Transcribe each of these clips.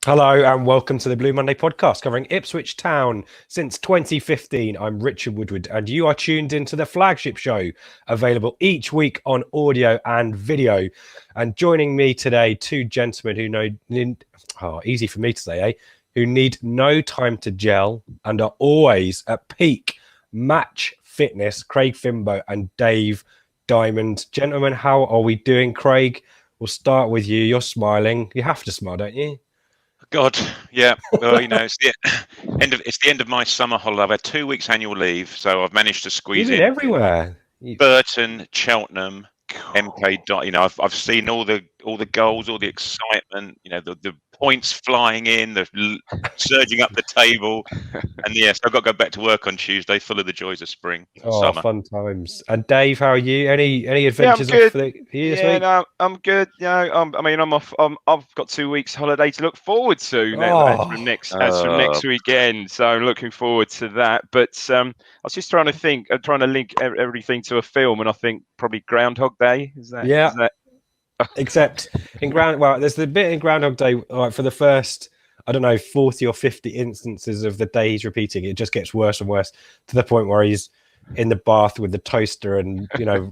Hello and welcome to the Blue Monday podcast covering Ipswich Town since 2015. I'm Richard Woodward and you are tuned into the flagship show available each week on audio and video. And joining me today, two gentlemen who easy for me to say, who need no time to gel and are always at peak match fitness, Craig Fimbo and Dave Diamond. Gentlemen, how are we doing? Craig, we'll start with you. You're smiling. You have to smile, don't you? God, yeah. Well, it's the end of my summer holiday. I've had 2 weeks annual leave, so I've managed to squeeze in everywhere. Burton, Cheltenham, MK. I've seen all the goals, all the excitement. The points flying in, the surging up the table, and yes, I've got to go back to work on Tuesday, full of the joys of spring. Summer. Fun times. And Dave, how are you? Any adventures off for you this week? No, I'm good. I'm off. I've got 2 weeks holiday to look forward to as from next weekend. So I'm looking forward to that. But I was just trying to link everything to a film, and I think probably Groundhog Day. Is that? Except there's the bit in Groundhog Day, like for the first, 40 or 50 instances of the day he's repeating, it just gets worse and worse to the point where he's in the bath with the toaster and,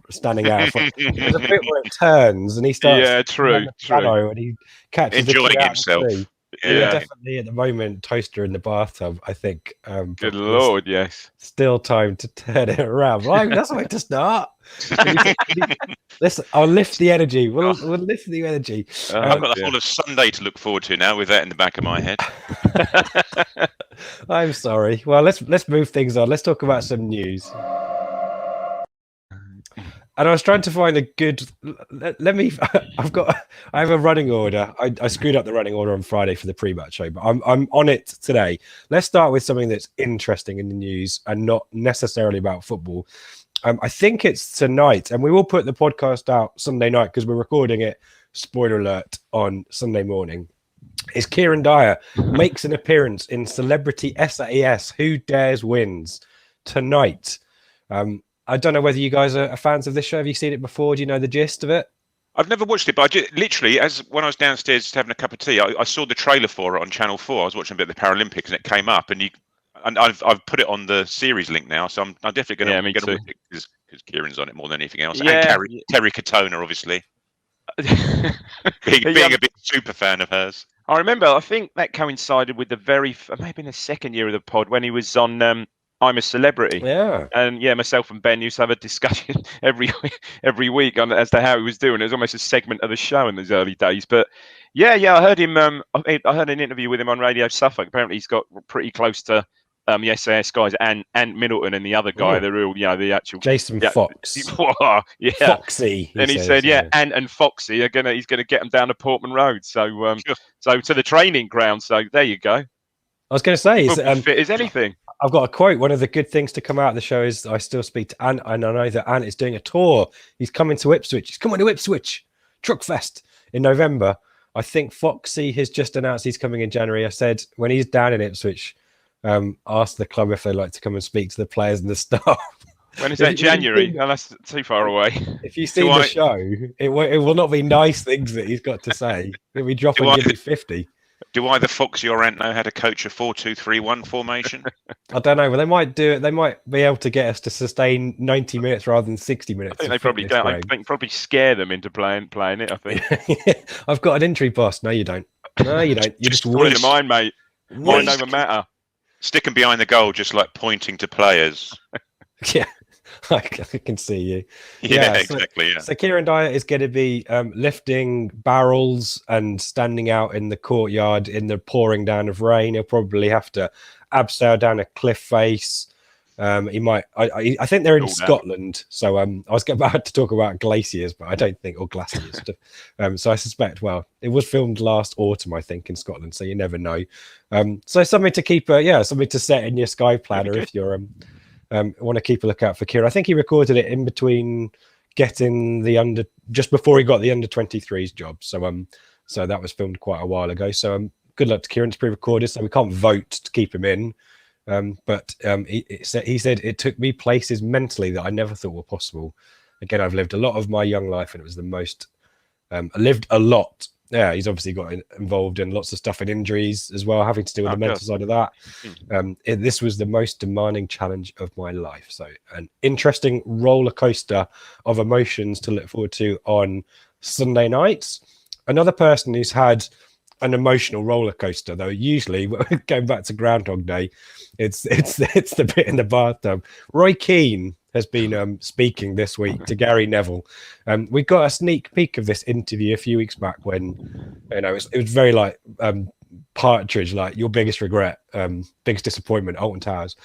standing out. There's a bit where it turns and he starts true. And he catches enjoying himself. Yeah, definitely at the moment, toaster in the bathtub, I think. Good Lord, yes. Still time to turn it around. Right, that's the way to start. Listen, I'll lift the energy. We'll lift the energy. I've got the whole of Sunday to look forward to now with that in the back of my head. I'm sorry. Well, let's move things on. Let's talk about some news. And I was trying to find a good. I have a running order. I screwed up the running order on Friday for the pre-match show, but I'm on it today. Let's start with something that's interesting in the news and not necessarily about football. I think it's tonight, and we will put the podcast out Sunday night because we're recording it. Spoiler alert on Sunday morning. Is Kieran Dyer makes an appearance in Celebrity SAS Who Dares Wins tonight. I don't know whether you guys are fans of this show. Have you seen it before? Do you know the gist of it? I've never watched it, but literally, when I was downstairs having a cup of tea, I saw the trailer for it on Channel 4. I was watching a bit of the Paralympics, and it came up, and I've put it on the series link now, so I'm definitely going to watch it because Kieran's on it more than anything else. Yeah. And Terry Katona, obviously, being a big super fan of hers. I remember. I think that coincided with maybe in the second year of the pod when he was on. I'm a Celebrity. Yeah. And myself and Ben used to have a discussion every week on as to how he was doing. It was almost a segment of the show in those early days. But I heard him. I heard an interview with him on Radio Suffolk. Apparently, he's got pretty close to the SAS guys and Middleton and the other guy. The real, the actual Jason Fox. Yeah, Foxy. And he said, and Foxy he's gonna get them down to Portman Road. So so to the training ground. So there you go. I was going to say, fit as anything. I've got a quote. One of the good things to come out of the show is I still speak to Ant, and I know that Ant is doing a tour. He's coming to Ipswich. He's coming to Ipswich Truckfest in November. I think Foxy has just announced he's coming in January. I said when he's down in Ipswich, ask the club if they'd like to come and speak to the players and the staff. When is that? January? No, that's too far away. If you see the show, it will not be nice things that he's got to say. It'll be dropping Gibby 50. Do either Foxy or Ant know how to coach a 4-2-3-1 formation? I don't know. Well, they might do it. They might be able to get us to sustain 90 minutes rather than 60 minutes. I think they probably don't. I think probably scare them into playing it. I think. I've got an injury pass. No, you don't. No, you don't. You just win. Mine, mate. Mine over matter. Stick them behind the goal, just like pointing to players. Yeah. I can see you. Yeah, exactly. So Kieran Dyer is going to be lifting barrels and standing out in the courtyard in the pouring down of rain. He'll probably have to abseil down a cliff face. He might. I think they're in Scotland. So I was about to talk about glaciers, but I don't think or glaciers. So I suspect. Well, it was filmed last autumn, I think, in Scotland. So you never know. So something to keep. Something to set in your Sky Planner if you're I want to keep a lookout for Kieran. I think he recorded it in between getting just before he got the under-23s job. So that was filmed quite a while ago. So good luck to Kieran. It's pre-recorded, so we can't vote to keep him in. But he said it took me places mentally that I never thought were possible. Again, I've lived a lot of my young life, and it was the most. I lived a lot. Yeah, he's obviously got involved in lots of stuff and injuries as well, having to do with the mental side of that. This was the most demanding challenge of my life. So an interesting roller coaster of emotions to look forward to on Sunday nights. Another person who's had an emotional roller coaster, though, usually going back to Groundhog Day, it's the bit in the bathtub. Roy Keane has been speaking this week to Gary Neville. We got a sneak peek of this interview a few weeks back when, it was very like Partridge, like your biggest regret, biggest disappointment, Alton Towers.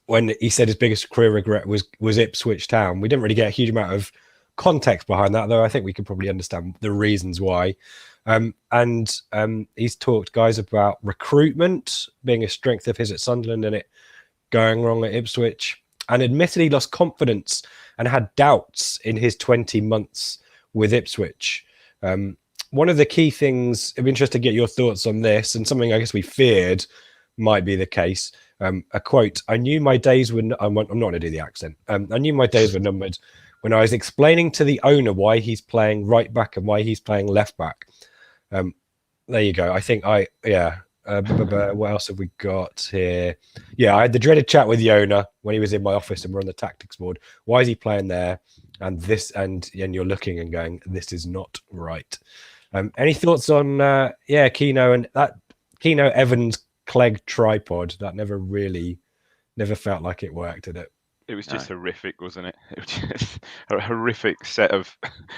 When he said his biggest career regret was Ipswich Town. We didn't really get a huge amount of context behind that, though I think we could probably understand the reasons why. He's talked, guys, about recruitment being a strength of his at Sunderland and it going wrong at Ipswich, and admitted he lost confidence and had doubts in his 20 months with Ipswich. One of the key things, I'd be interested to get your thoughts on this, and something I guess we feared might be the case. A quote, I knew my days were, I'm not going to do the accent. I knew my days were numbered when I was explaining to the owner why he's playing right back and why he's playing left back. There you go. I think what else have we got here? Yeah, I had the dreaded chat with the owner when he was in my office and we're on the tactics board. Why is he playing there? And you're looking and going, this is not right. Any thoughts on Keno and that Keno Evans Clegg tripod? That never felt like it worked, did it? It was just horrific, wasn't it? It was just a horrific set of,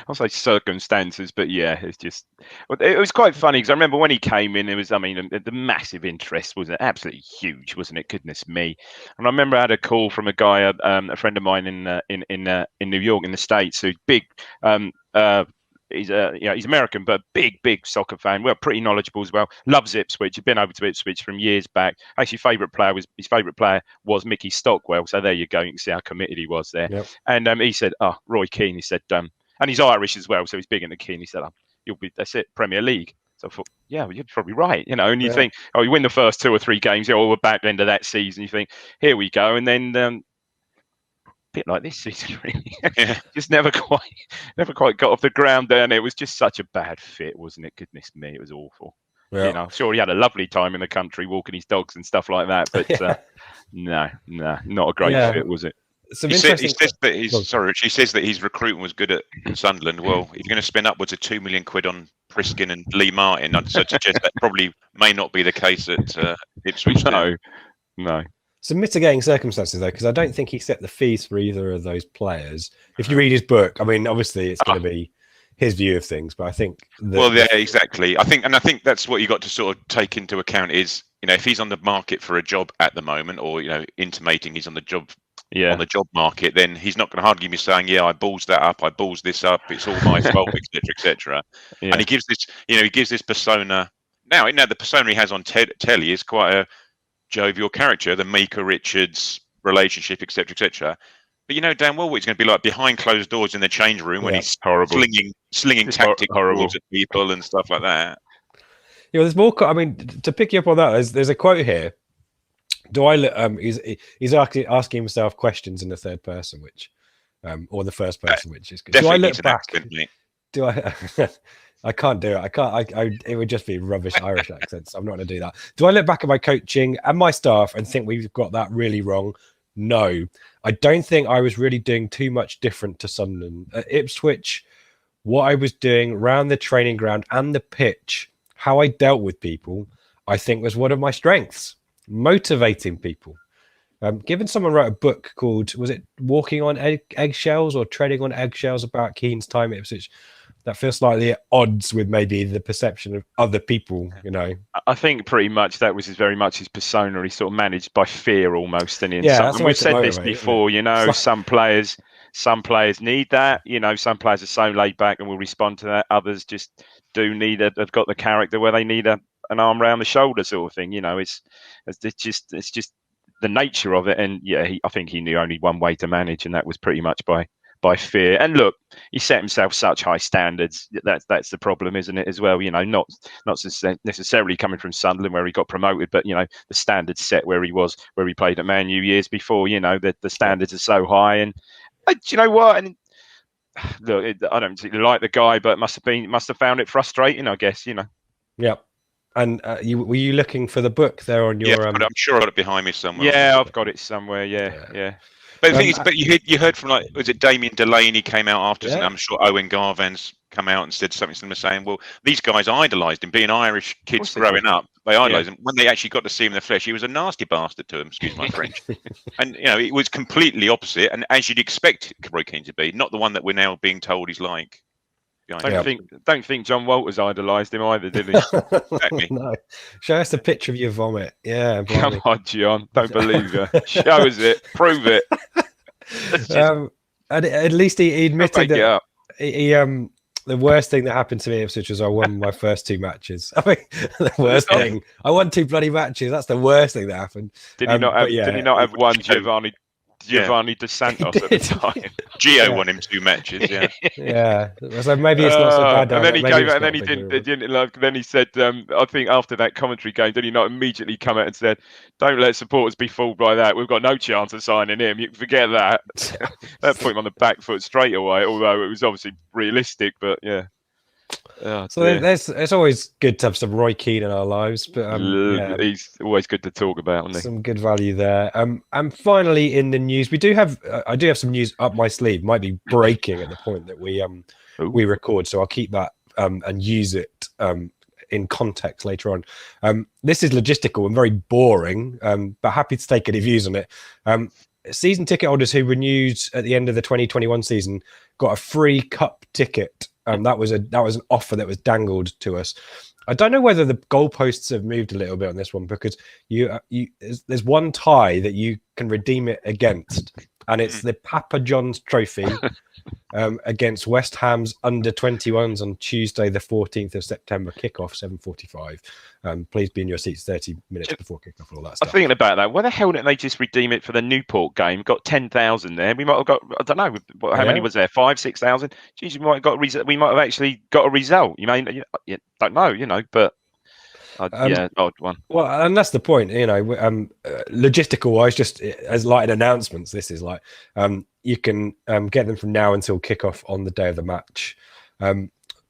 I'll say circumstances, but yeah, it was quite funny because I remember when he came in, the massive interest was absolutely huge, wasn't it? Goodness me! And I remember I had a call from a guy, a friend of mine in New York, in the States, who's big. He's American, but big soccer fan. Well, pretty knowledgeable as well. Loves Ipswich. He'd been over to Ipswich from years back. Actually, his favourite player was Mickey Stockwell. So there you go. You can see how committed he was there. Yep. And he said, Roy Keane. He said, and he's Irish as well, so he's big into Keane. He said, that's it, Premier League. So I thought, yeah, well, you're probably right. And you think, you win the first 2 or 3 games. We're back end of that season. You think, here we go, and then. Bit like this season, really. Just never quite got off the ground there, and it was just such a bad fit, wasn't it? Goodness me, it was awful. I'm sure he had a lovely time in the country walking his dogs and stuff like that, but no, not a great fit, was it? He says that his recruitment was good at Sunderland. Well, if you're going to spend upwards of £2 million on Priskin and Lee Martin, I'd suggest that probably may not be the case at Ipswich. No. Some mitigating circumstances, though, because I don't think he set the fees for either of those players. If you read his book, obviously it's going to be his view of things, but I think... exactly. I think that's what you got to sort of take into account is, if he's on the market for a job at the moment, or, intimating he's on the job market, then he's not going to hardly be saying, I balls that up, I balls this up, it's all my fault, etc. And he gives this persona. Now the persona he has on telly is quite a jovial character, the Mika Richards relationship, etc. But you know damn well what he's going to be like behind closed doors in the change room when he's slinging tactics at people and stuff like that. There's more. To pick you up on that, there's a quote here. He's asking himself questions in the third person, which, or the first person, which is good. Do I look back? Do I? I can't do it. It would just be rubbish Irish accents. I'm not going to do that. Do I look back at my coaching and my staff and think we've got that really wrong? No, I don't think I was really doing too much different to Sunderland. At Ipswich, what I was doing around the training ground and the pitch, how I dealt with people, I think was one of my strengths. Motivating people. Given someone wrote a book called, was it Walking on Eggshells or Treading on Eggshells about Keane's time at Ipswich? That feels slightly at odds with maybe the perception of other people, I think pretty much that was very much his persona. He's sort of managed by fear almost. And we've said this before, some players need that. Some players are so laid back and will respond to that. Others just have got the character where they need an arm around the shoulder sort of thing. It's just the nature of it. And yeah, I think he knew only one way to manage, and that was pretty much by fear. And look, he set himself such high standards. That's the problem, isn't it? As well, not necessarily coming from Sunderland where he got promoted, but the standards set where he played at Man U years before. The standards are so high, and do you know what? And look, I don't particularly like the guy, but must have found it frustrating, I guess. Yep. And were you looking for the book there on your? Yeah, I'm sure I got it behind me somewhere. Yeah, I've got it somewhere. Yeah. But the thing is, you heard from was it Damien Delaney came out after, and I'm sure Owen Garvan's come out and said something similar, saying, well, these guys idolised him, being Irish kids growing up. They idolised him. When they actually got to see him in the flesh, he was a nasty bastard to them, excuse my French. And, it was completely opposite, and as you'd expect Roy Keane to be, not the one that we're now being told he's like. Don't think John Walters idolised him either, did he? Exactly. No. Show us a picture of your vomit. Yeah. Come on, John. Don't believe you. Show us it. Prove it. And at least he admitted that he the worst thing that happened to me at Ipswich was I won my first 2 matches. I mean, the worst thing. I won 2 bloody matches. That's the worst thing that happened. Did he not have one Giovanni Dos Santos at the time? Gio won him 2 matches. Yeah. Yeah. So maybe it's not so bad. And then he came out, and then he didn't. Then he said, I think after that commentary game, did he not immediately come out and said, "Don't let supporters be fooled by that. We've got no chance of signing him. You can forget that." That put him on the back foot straight away. Although it was obviously realistic, but yeah. So it's always good to have some Roy Keane in our lives, but he's always good to talk about, isn't he? Some good value there. And finally, in the news, I do have some news up my sleeve. Might be breaking at the point that we record, so I'll keep that and use it in context later on. This is logistical and very boring, but happy to take any views on it. Season ticket holders who renewed at the end of the 2021 season got a free cup ticket. That was an offer that was dangled to us. I don't know whether the goalposts have moved a little bit on this one, because there's one tie that you can redeem it against, and it's the Papa John's Trophy against West Ham's under-21s on Tuesday, the 14th of September. Kickoff 7:45. Please be in your seats 30 minutes before kickoff and all that stuff. I'm thinking about that. Why the hell didn't they just redeem it for the Newport game? Got 10,000 there. We might have got, I don't know, how many was there? 5,000, 6,000. Geez, we might have actually got a result. You don't know, but. Odd one. Well, and that's the point, logistical wise, just as like announcements, this is like you can get them from now until kickoff on the day of the match.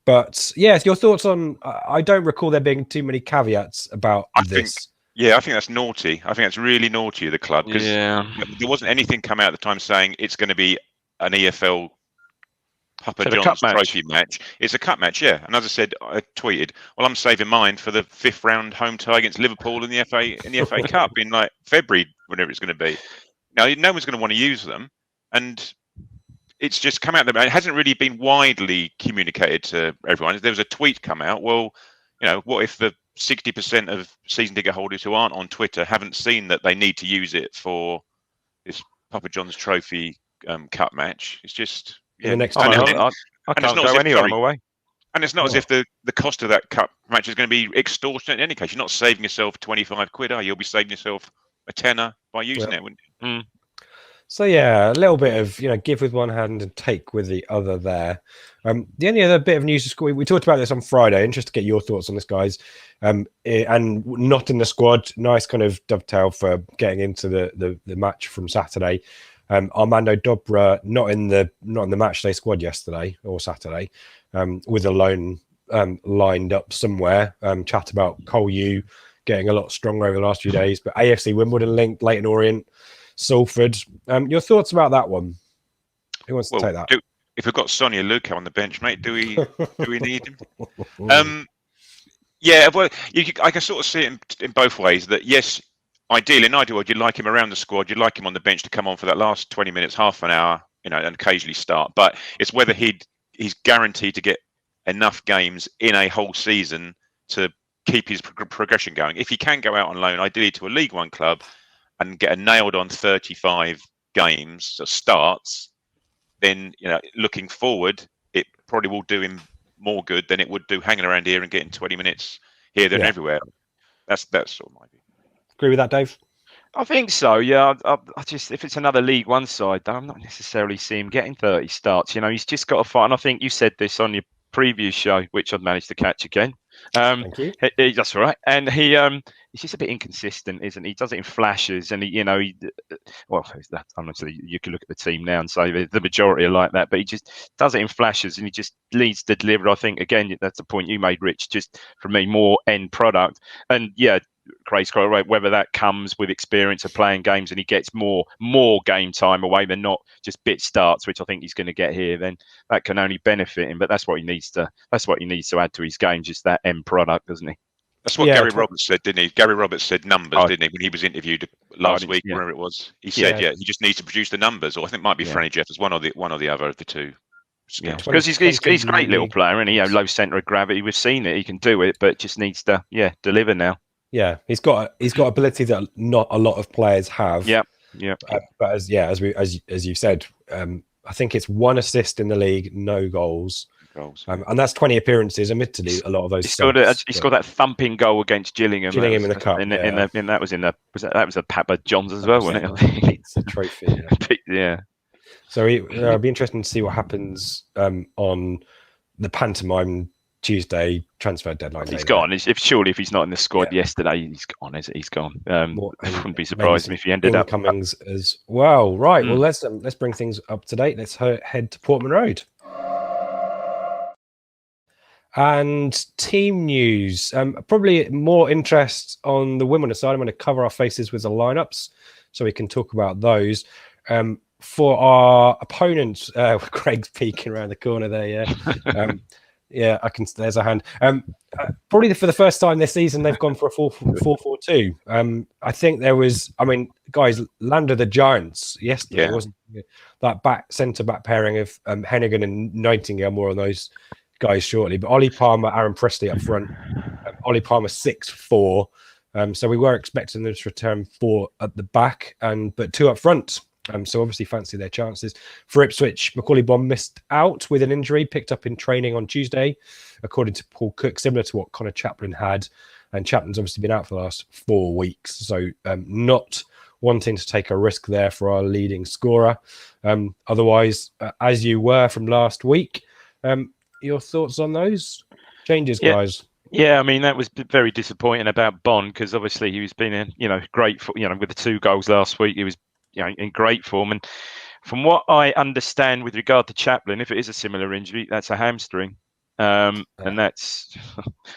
But yeah, your thoughts on? I don't recall there being too many caveats about this. I think that's naughty. I think that's really naughty of the club, because there wasn't anything come out at the time saying it's going to be an EFL Papa John's Trophy match. It's a cup match, yeah. And as I said, I tweeted, well, I'm saving mine for the 5th round home tie against Liverpool in the FA Cup in like February, whenever it's going to be. Now, no one's going to want to use them, and it's just come out. It hasn't really been widely communicated to everyone. There was a tweet come out. Well, what if the 60% of season ticket holders who aren't on Twitter haven't seen that they need to use it for this Papa John's Trophy Cup match? It's just. In the next I can't go anywhere. I'm away. And it's not as if the cost of that cup match is going to be extortionate in any case. You're not saving yourself 25 quid, are you? You'll be saving yourself a tenner by using it, wouldn't you? So yeah, a little bit of give with one hand and take with the other there. The only other bit of news, we talked about this on Friday, and just to get your thoughts on this, guys, and not in the squad. Nice kind of dovetail for getting into the match from Saturday. Armando Dobra not in the match day squad yesterday or Saturday, with a loan lined up somewhere. Chat about Cole U getting a lot stronger over the last few days, but AFC Wimbledon linked, Leyton Orient, Salford. Your thoughts about that one? Who wants to take that? If we've got Sonia Luca on the bench, mate, do we need him? Yeah, well, I can sort of see it in both ways. That yes. Ideally, in ideal world, you'd like him around the squad. You'd like him on the bench to come on for that last 20 minutes, half an hour, and occasionally start. But it's whether he's guaranteed to get enough games in a whole season to keep his progression going. If he can go out on loan, ideally to a League One club, and get a nailed-on 35 games, so starts, then looking forward, it probably will do him more good than it would do hanging around here and getting 20 minutes here, there, and everywhere. That's sort of my view. Agree with that, Dave? I think so. Yeah, I just if it's another League One side, though, I'm not necessarily seeing him getting 30 starts. He's just got to fight. And I think you said this on your previous show, which I've managed to catch again. Thank you. That's all right. And he's just a bit inconsistent, isn't he? He does it in flashes, and honestly, you can look at the team now and say the majority are like that, but he just does it in flashes, and he just leads to deliver. I think again, that's the point you made, Rich. Just for me, more end product, and yeah. Craig's quite right. Whether that comes with experience of playing games and he gets more game time away than not just bit starts, which I think he's going to get here, then that can only benefit him. But that's what he needs to add to his game, just that end product, doesn't he? That's what Gary Roberts said, didn't he? Gary Roberts said numbers, didn't he? When he was interviewed last week, wherever it was, he said, he just needs to produce the numbers, or I think it might be Franny Jeff as one or the other of the two. Yeah, because he's a great little player, and low centre of gravity. We've seen it; he can do it, but just needs to deliver now. Yeah, he's got ability that not a lot of players have. Yeah. But as you said, I think it's 1 assist in the league, no goals. And that's 20 appearances. Admittedly, a lot of those. He scored that thumping goal against Gillingham. Gillingham in the cup. That was a Papa Johns as well, wasn't it? It's a trophy. Yeah. So it'll be interesting to see what happens on the pantomime Tuesday transfer deadline. He's gone. If he's not in the squad yesterday, he's gone. He's gone. Wouldn't be surprised if he ended up Cummings as well. Right. Well, let's bring things up to date. Let's head to Portman Road. And team news. Probably more interest on the Wimbledon side. I'm going to cover our faces with the lineups so we can talk about those. For our opponents, Craig's peeking around the corner there. Yeah, I can. There's a hand. Probably for the first time this season, they've gone for a 4-4-2. I think there was. I mean, guys, land of the Giants yesterday, wasn't it? That centre back pairing of Hennigan and Nightingale, more on those guys shortly. But Ollie Palmer, Aaron Presley up front. Ollie Palmer 6-4. So we were expecting them to return 4 at the back, but 2 up front. So obviously fancy their chances. For Ipswich, Macaulay Bonne missed out with an injury, picked up in training on Tuesday, according to Paul Cook, similar to what Connor Chaplin had. And Chaplin's obviously been out for the last 4 weeks. So not wanting to take a risk there for our leading scorer. Otherwise, as you were from last week, your thoughts on those changes, guys? Yeah, I mean, that was very disappointing about Bonne because obviously he was being great for, with the 2 goals last week. He was in great form, and from what I understand with regard to Chaplin, if it is a similar injury, that's a hamstring, and that's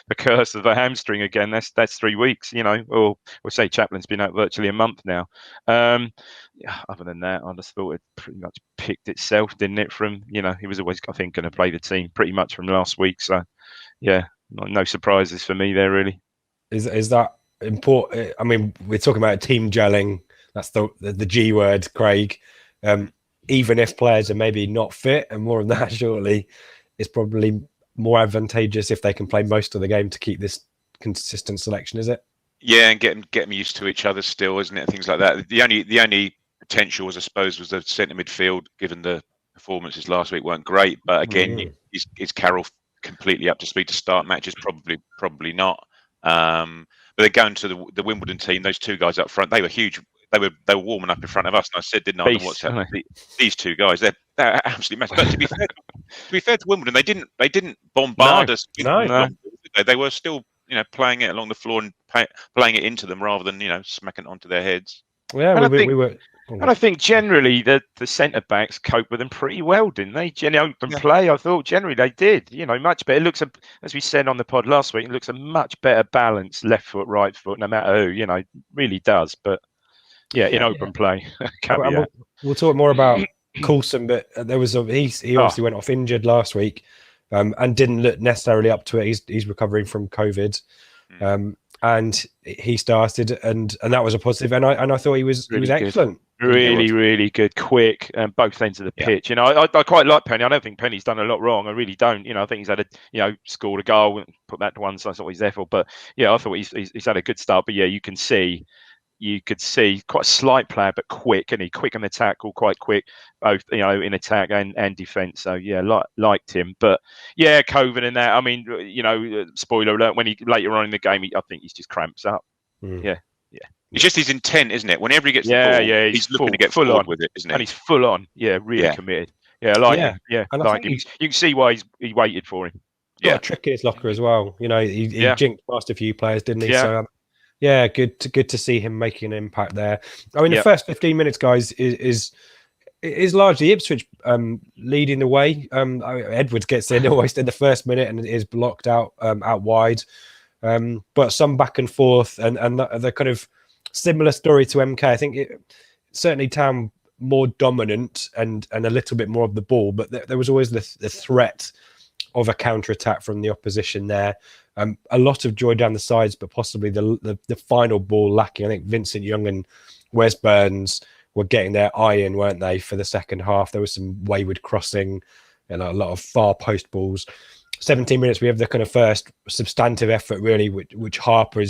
the curse of a hamstring again. That's 3 weeks, or we'll say Chaplin's been out virtually a month now. Other than that, I just thought it pretty much picked itself, didn't it? From he was always, I think, going to play the team pretty much from last week. So yeah, no surprises for me there really. Is that important? I mean, we're talking about a team gelling. That's the G word, Craig. Even if players are maybe not fit, and more of that shortly, it's probably more advantageous if they can play most of the game to keep this consistent selection, is it? Yeah, and get them used to each other still, isn't it? Things like that. The only potential was, I suppose, was the centre midfield, given the performances last week weren't great. But again, is Carroll completely up to speed to start matches? Probably not. But they're going to the Wimbledon team. Those 2 guys up front, they were huge. They were warming up in front of us, and I said, didn't I, on WhatsApp, these 2 guys, they're absolutely massive. But to be fair to Wimbledon, they didn't bombard us. No. They were still playing it along the floor and playing it into them rather than smacking it onto their heads. Yeah, we were. And I think generally the centre backs cope with them pretty well, didn't they? Open play, I thought generally they did. Much better. It looks, as we said on the pod last week, it looks a much better balance, left foot, right foot, no matter who. It really does. But in open play. We'll talk more about Coulson, but there was he obviously went off injured last week, and didn't look necessarily up to it. He's recovering from COVID, and he started, and that was a positive. And I thought he was excellent. Really good, quick, both ends of the pitch. I quite like Penny. I don't think Penny's done a lot wrong. I really don't. I think he's had scored a goal, put that to one side. That's what he's there for. But I thought he's had a good start. But you could see quite a slight player, but quick, and he quick on the tackle, quite quick, both in attack and defence. So liked him. But COVID and that. I mean, spoiler alert. When he later on in the game, I think he just cramps up. Yeah. It's just his intent, isn't it? Whenever he gets the ball, he's looking to get forward with it, isn't he? And he's full on. Yeah, really committed. Yeah, I like him. Yeah, and like him. You can see why he waited for him. Got a trick in his locker as well. You know, he jinked past a few players, didn't he? Yeah. So, good to see him making an impact there. I mean, the first 15 minutes, guys, is largely Ipswich leading the way. Edwards gets in almost in the first minute and is blocked out wide. But some back and forth, and the kind of similar story to MK. I think certainly Town more dominant and a little bit more of the ball, but there was always the threat of a counter attack from the opposition there. A lot of joy down the sides, but possibly the final ball lacking. I think Vincent Young and Wes Burns were getting their eye in, weren't they, for the second half? There was some wayward crossing and a lot of far post balls. 17 minutes, we have the kind of first substantive effort, really, which Harper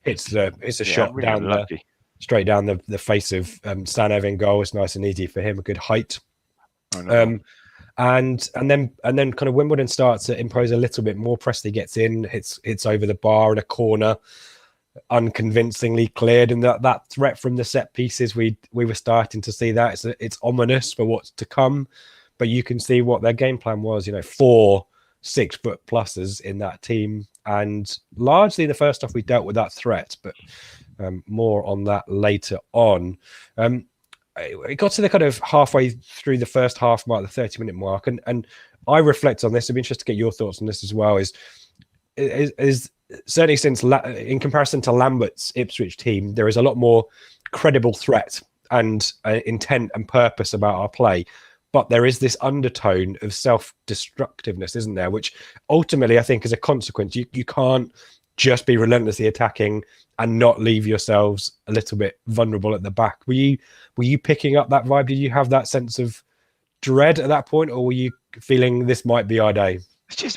hits a shot really down straight down the face of Stan Evan goal. It's nice and easy for him, a good height. And then kind of Wimbledon starts to impose a little bit more. Presley gets in, hits over the bar in a corner, unconvincingly cleared, and that threat from the set pieces, we were starting to see that. It's ominous for what's to come, but you can see what their game plan was. 4 6-foot pluses in that team, and largely in the first half we dealt with that threat, but more on that later on. It got to the kind of halfway through the first half mark, the 30-minute mark, and I reflect on this. I'd be interested to get your thoughts on this as well. Is certainly since in comparison to Lambert's Ipswich team, there is a lot more credible threat and intent and purpose about our play, but there is this undertone of self-destructiveness, isn't there? Which ultimately, I think, is a consequence. You can't just be relentlessly attacking and not leave yourselves a little bit vulnerable at the back. Were you picking up that vibe? Did you have that sense of dread at that point, or were you feeling this might be our day?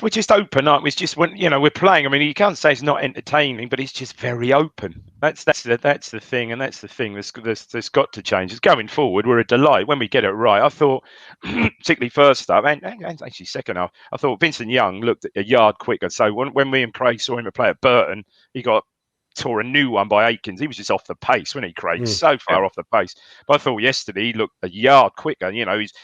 We're just open up. It's just when we're playing. I mean, you can't say it's not entertaining, but it's just very open. That's the thing, and that's the thing. There's got to change. It's going forward. We're a delight when we get it right. I thought, particularly first half and actually second half, I thought Vincent Young looked a yard quicker. So when me and Craig saw him play at Burton, he tore a new one by Aikens. He was just off the pace, wasn't he, Craig? So far off the pace. But I thought yesterday he looked a yard quicker.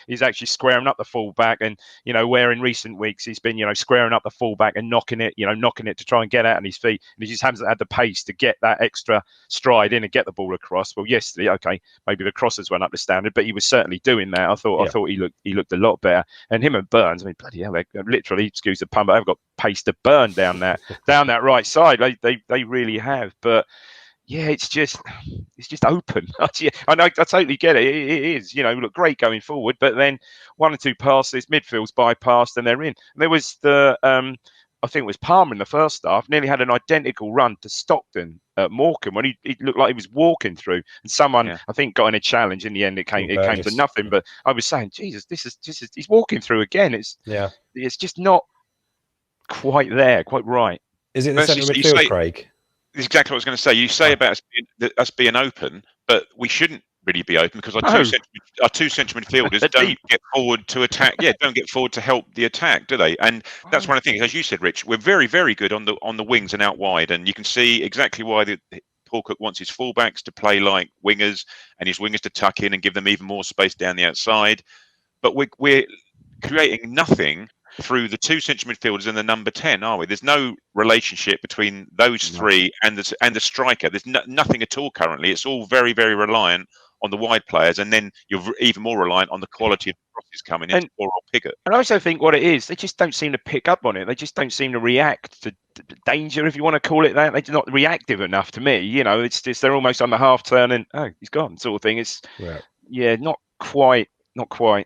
He's actually squaring up the fullback, and where in recent weeks he's been squaring up the fullback and knocking it to try and get out on his feet, and he just hasn't had the pace to get that extra stride in and get the ball across. Well, yesterday, okay, maybe the crosses went up the standard, but he was certainly doing that. I thought he looked a lot better. And him and Burns, I mean, bloody hell, they literally, excuse the pun, but they've got pace to burn down that right side. They really have. But yeah, it's just open. I know, I totally get it. It is, look great going forward, but then 1 or 2 passes, midfield's bypassed, and they're in. And there was I think it was Palmer in the first half, nearly had an identical run to Stockton at Morecambe when he looked like he was walking through, and someone I think got in a challenge. In the end, it came to nothing. But I was saying, Jesus, this is he's walking through again. It's just not quite there, quite right. Is it the centre midfield, Craig? This is exactly what I was going to say. You say about us being open, but we shouldn't really be open because our two central midfielders don't get forward to attack. Yeah, don't get forward to help the attack, do they? And that's one of the things, as you said, Rich, we're very, very good on the wings and out wide, and you can see exactly why Paul Cook wants his fullbacks to play like wingers and his wingers to tuck in and give them even more space down the outside. But we're creating nothing through the 2 central midfielders and the number 10, are we? There's no relationship between those 3 and the striker. There's nothing at all currently. It's all very, very reliant on the wide players, and then you're even more reliant on the quality of crosses coming in or Piggott. And I also think what it is, they just don't seem to pick up on it. They just don't seem to react to danger, if you want to call it that. They're not reactive enough to me. It's just they're almost on the half turn and he's gone sort of thing. It's not quite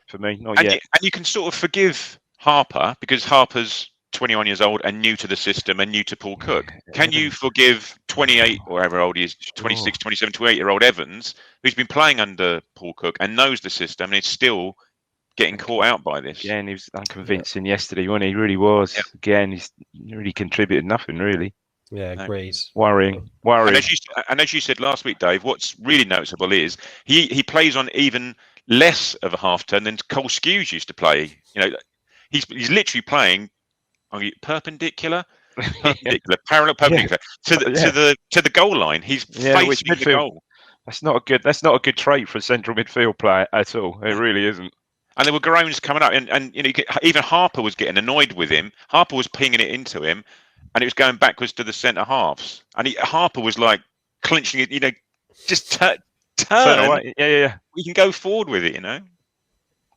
for me, not yet. And you can sort of forgive Harper because Harper's 21 years old and new to the system and new to Paul Cook. Can you forgive 28 or however old he is, 26, 27, 28-year-old Evans, who's been playing under Paul Cook and knows the system and is still getting caught out by this? Yeah, and he was unconvincing yesterday, wasn't he? He really was. Yeah. Again, he's really contributed nothing, really. Yeah, agreed. Worrying. And as you said last week, Dave, what's really noticeable is he plays on even less of a half turn than Cole Skews used to play. He's literally playing perpendicular, Perpendicular, parallel, perpendicular to the goal line. He's facing the goal. That's not a good trait for a central midfield player at all. It really isn't. And there were groans coming up, and even Harper was getting annoyed with him. Harper was pinging it into him, and it was going backwards to the centre halves. And Harper was like clinching it, just turn away. Yeah. We can go forward with it,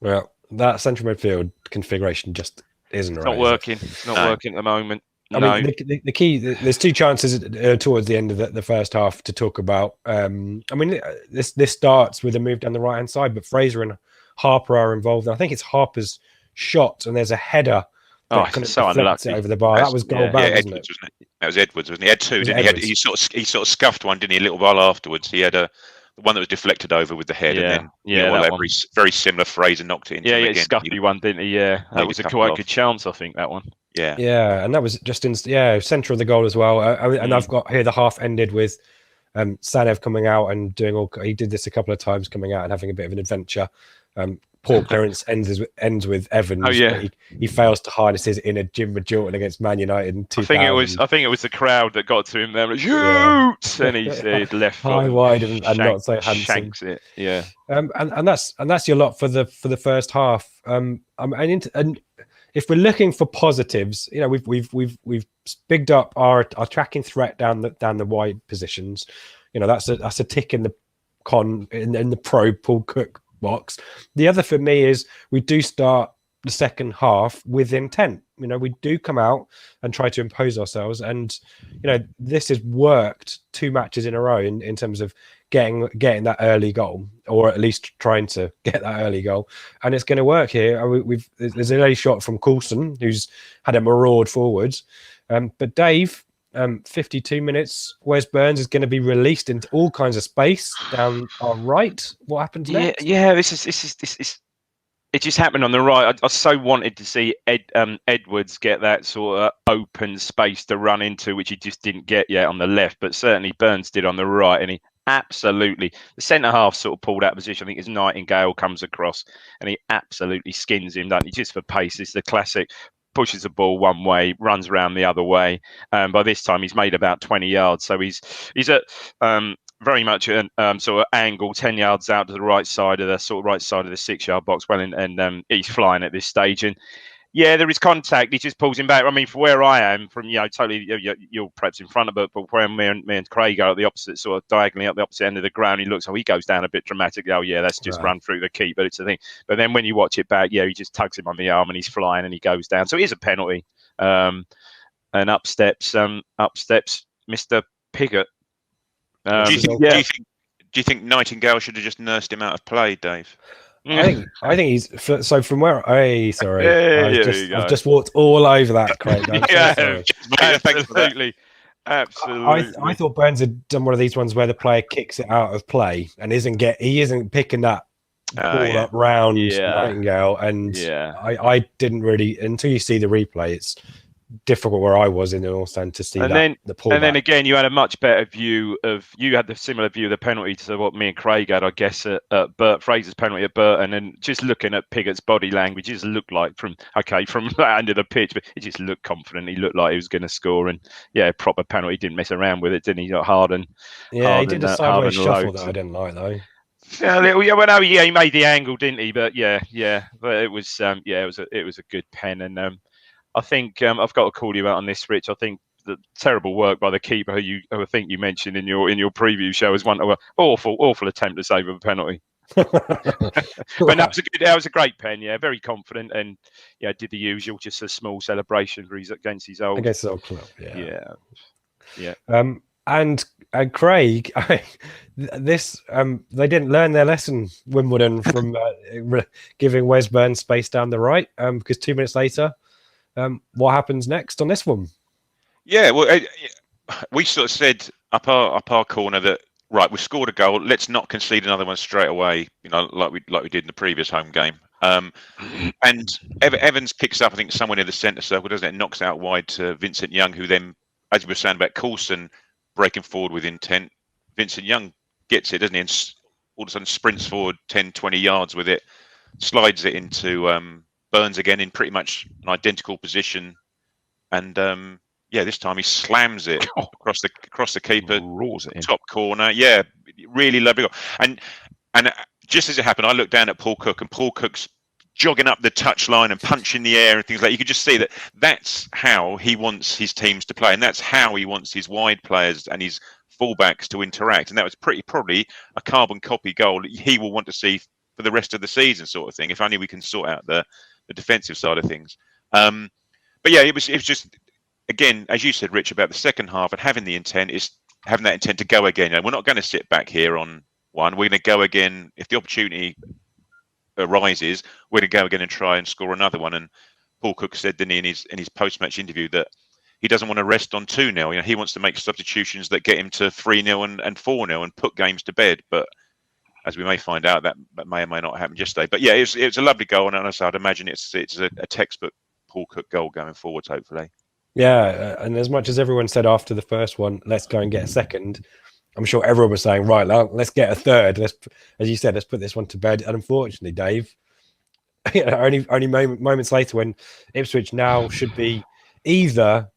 Well, that central midfield configuration just isn't right. Not working. It's not working at the moment. I mean, the key. There's two chances towards the end of the first half to talk about. I mean, this starts with a move down the right hand side, but Fraser and Harper are involved. And I think it's Harper's shot, and there's a header. So unlucky over the bar. That was goal bound, wasn't it? That was Edwards, wasn't it? He had two, didn't he? He sort of scuffed one, didn't he? A little while afterwards, he had the one that was deflected over with the head, and then very similar. Fraser knocked it into him again. Scuffy one, didn't he? Yeah, that was a quite good chance, I think, that one. Yeah, and that was just central of the goal as well. And I've got here the half ended with Sanev coming out and doing he did this a couple of times, coming out and having a bit of an adventure. Poor clearance ends with Evans. But he fails to harness his inner Jim Majorton against Man United in 2000. I think it was the crowd that got to him there. Like, shoot! And he'd left high wide and not so handsome. Shanks it. Yeah. And that's your lot for the first half. And if we're looking for positives, we've bigged up our tracking threat down the wide positions. That's a tick in the in the pro Paul Cook box. The other for me is we do start the second half with intent. We do come out and try to impose ourselves, and this has worked 2 matches in a row in terms of getting that early goal, or at least trying to get that early goal, and it's going to work here. There's an early shot from Coulson, who's had a maraud forwards, but Dave, 52 minutes, Wes Burns is going to be released into all kinds of space down our right. What happens next? Yeah, this is it just happened on the right. I so wanted to see Edwards get that sort of open space to run into, which he just didn't get yet on the left, but certainly Burns did on the right, and he absolutely, the centre half sort of pulled out of position. I think as Nightingale comes across, and he absolutely skins him, doesn't he? Just for pace. It's the classic. Pushes the ball one way, runs around the other way. By this time, he's made about 20 yards. So he's at very much an sort of angle, 10 yards out to the right side of the 6-yard box. Well, and he's flying at this stage. And there is contact. He just pulls him back. I mean, for where I am, from totally, you're perhaps in front of it, but where me and Craig are at the opposite, sort of diagonally up the opposite end of the ground, he goes down a bit dramatically. That's just run through the keeper. It's a thing. But then when you watch it back, he just tugs him on the arm and he's flying and he goes down. So it is a penalty. And up steps Mr. Piggott. Do you think Nightingale should have just nursed him out of play, Dave? I think he's from where I've just walked all over that, Craig. Absolutely. I thought Burns had done one of these ones where the player kicks it out of play and he isn't picking that ball up round Nightingale, and I didn't really, until you see the replay, it's difficult where I was in the North Stand to see the pullback. And then again, you had a much better view you had the similar view of the penalty to what me and Craig had, I guess, at Fraser's penalty at Burton, and just looking at Piggott's body language, it just looked like from that end of the pitch, but it just looked confident. He looked like he was going to score, and proper penalty. He didn't mess around with it, didn't he? Harden. He did a sideways shuffle that I didn't like though. He made the angle, didn't he? But but it was it was a good pen, and I think I've got to call you out on this, Rich. I think the terrible work by the keeper, who I think you mentioned in your preview show, as one of an awful attempt to save a penalty. But that was a great pen. Very confident, and did the usual, just a small celebration against his old club. Yeah. And Craig, they didn't learn their lesson, Wimbledon, from giving Wes Burns space down the right, because 2 minutes later. What happens next on this one? We sort of said up our corner that we've scored a goal. Let's not concede another one straight away. Like we did in the previous home game. And Evans picks up, I think, somewhere near the centre circle, doesn't it? And knocks out wide to Vincent Young, who then, as we were saying about Coulson breaking forward with intent, Vincent Young gets it, doesn't he? And all of a sudden sprints forward 10, 20 yards with it, slides it into Burns again in pretty much an identical position, and this time he slams it across the keeper, roars it in. Top corner. Yeah, really lovely goal. And just as it happened, I looked down at Paul Cook, and Paul Cook's jogging up the touchline and punching the air and things like that. You could just see that that's how he wants his teams to play, and that's how he wants his wide players and his fullbacks to interact. And that was probably a carbon copy goal that he will want to see for the rest of the season, sort of thing. If only we can sort out the defensive side of things. But yeah, it was just, again, as you said, Rich, about the second half and having that intent to go again. We're not going to sit back here on one. We're going to go again if the opportunity arises. We're going to go again and try and score another one. And Paul Cook said, didn't he, in his post-match interview, that he doesn't want to rest on 2-0. He wants to make substitutions that get him to 3-0 and 4-0 and put games to bed. But as we may find out, that may or may not happen yesterday. But yeah, it was a lovely goal, and I'd imagine it's a textbook Paul Cook goal going forwards, hopefully. Yeah, and as much as everyone said after the first one, let's go and get a second, I'm sure everyone was saying, right, let's get a third. As you said, let's put this one to bed. And unfortunately, Dave, only moments later, when Ipswich now should be either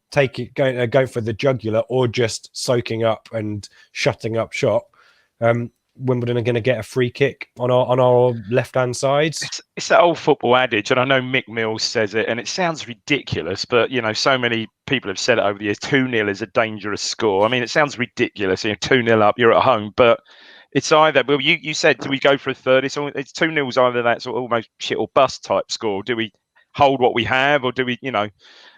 going for the jugular or just soaking up and shutting up shop, Wimbledon are going to get a free kick on our left-hand side. It's that old football adage, and I know Mick Mills says it, and it sounds ridiculous, but, so many people have said it over the years, 2-0 is a dangerous score. I mean, it sounds ridiculous. 2-0 up, you're at home, but it's either, well, you said, do we go for a third? It's 2-0 is either that sort of almost shit or bust type score. Do we hold what we have, or do we,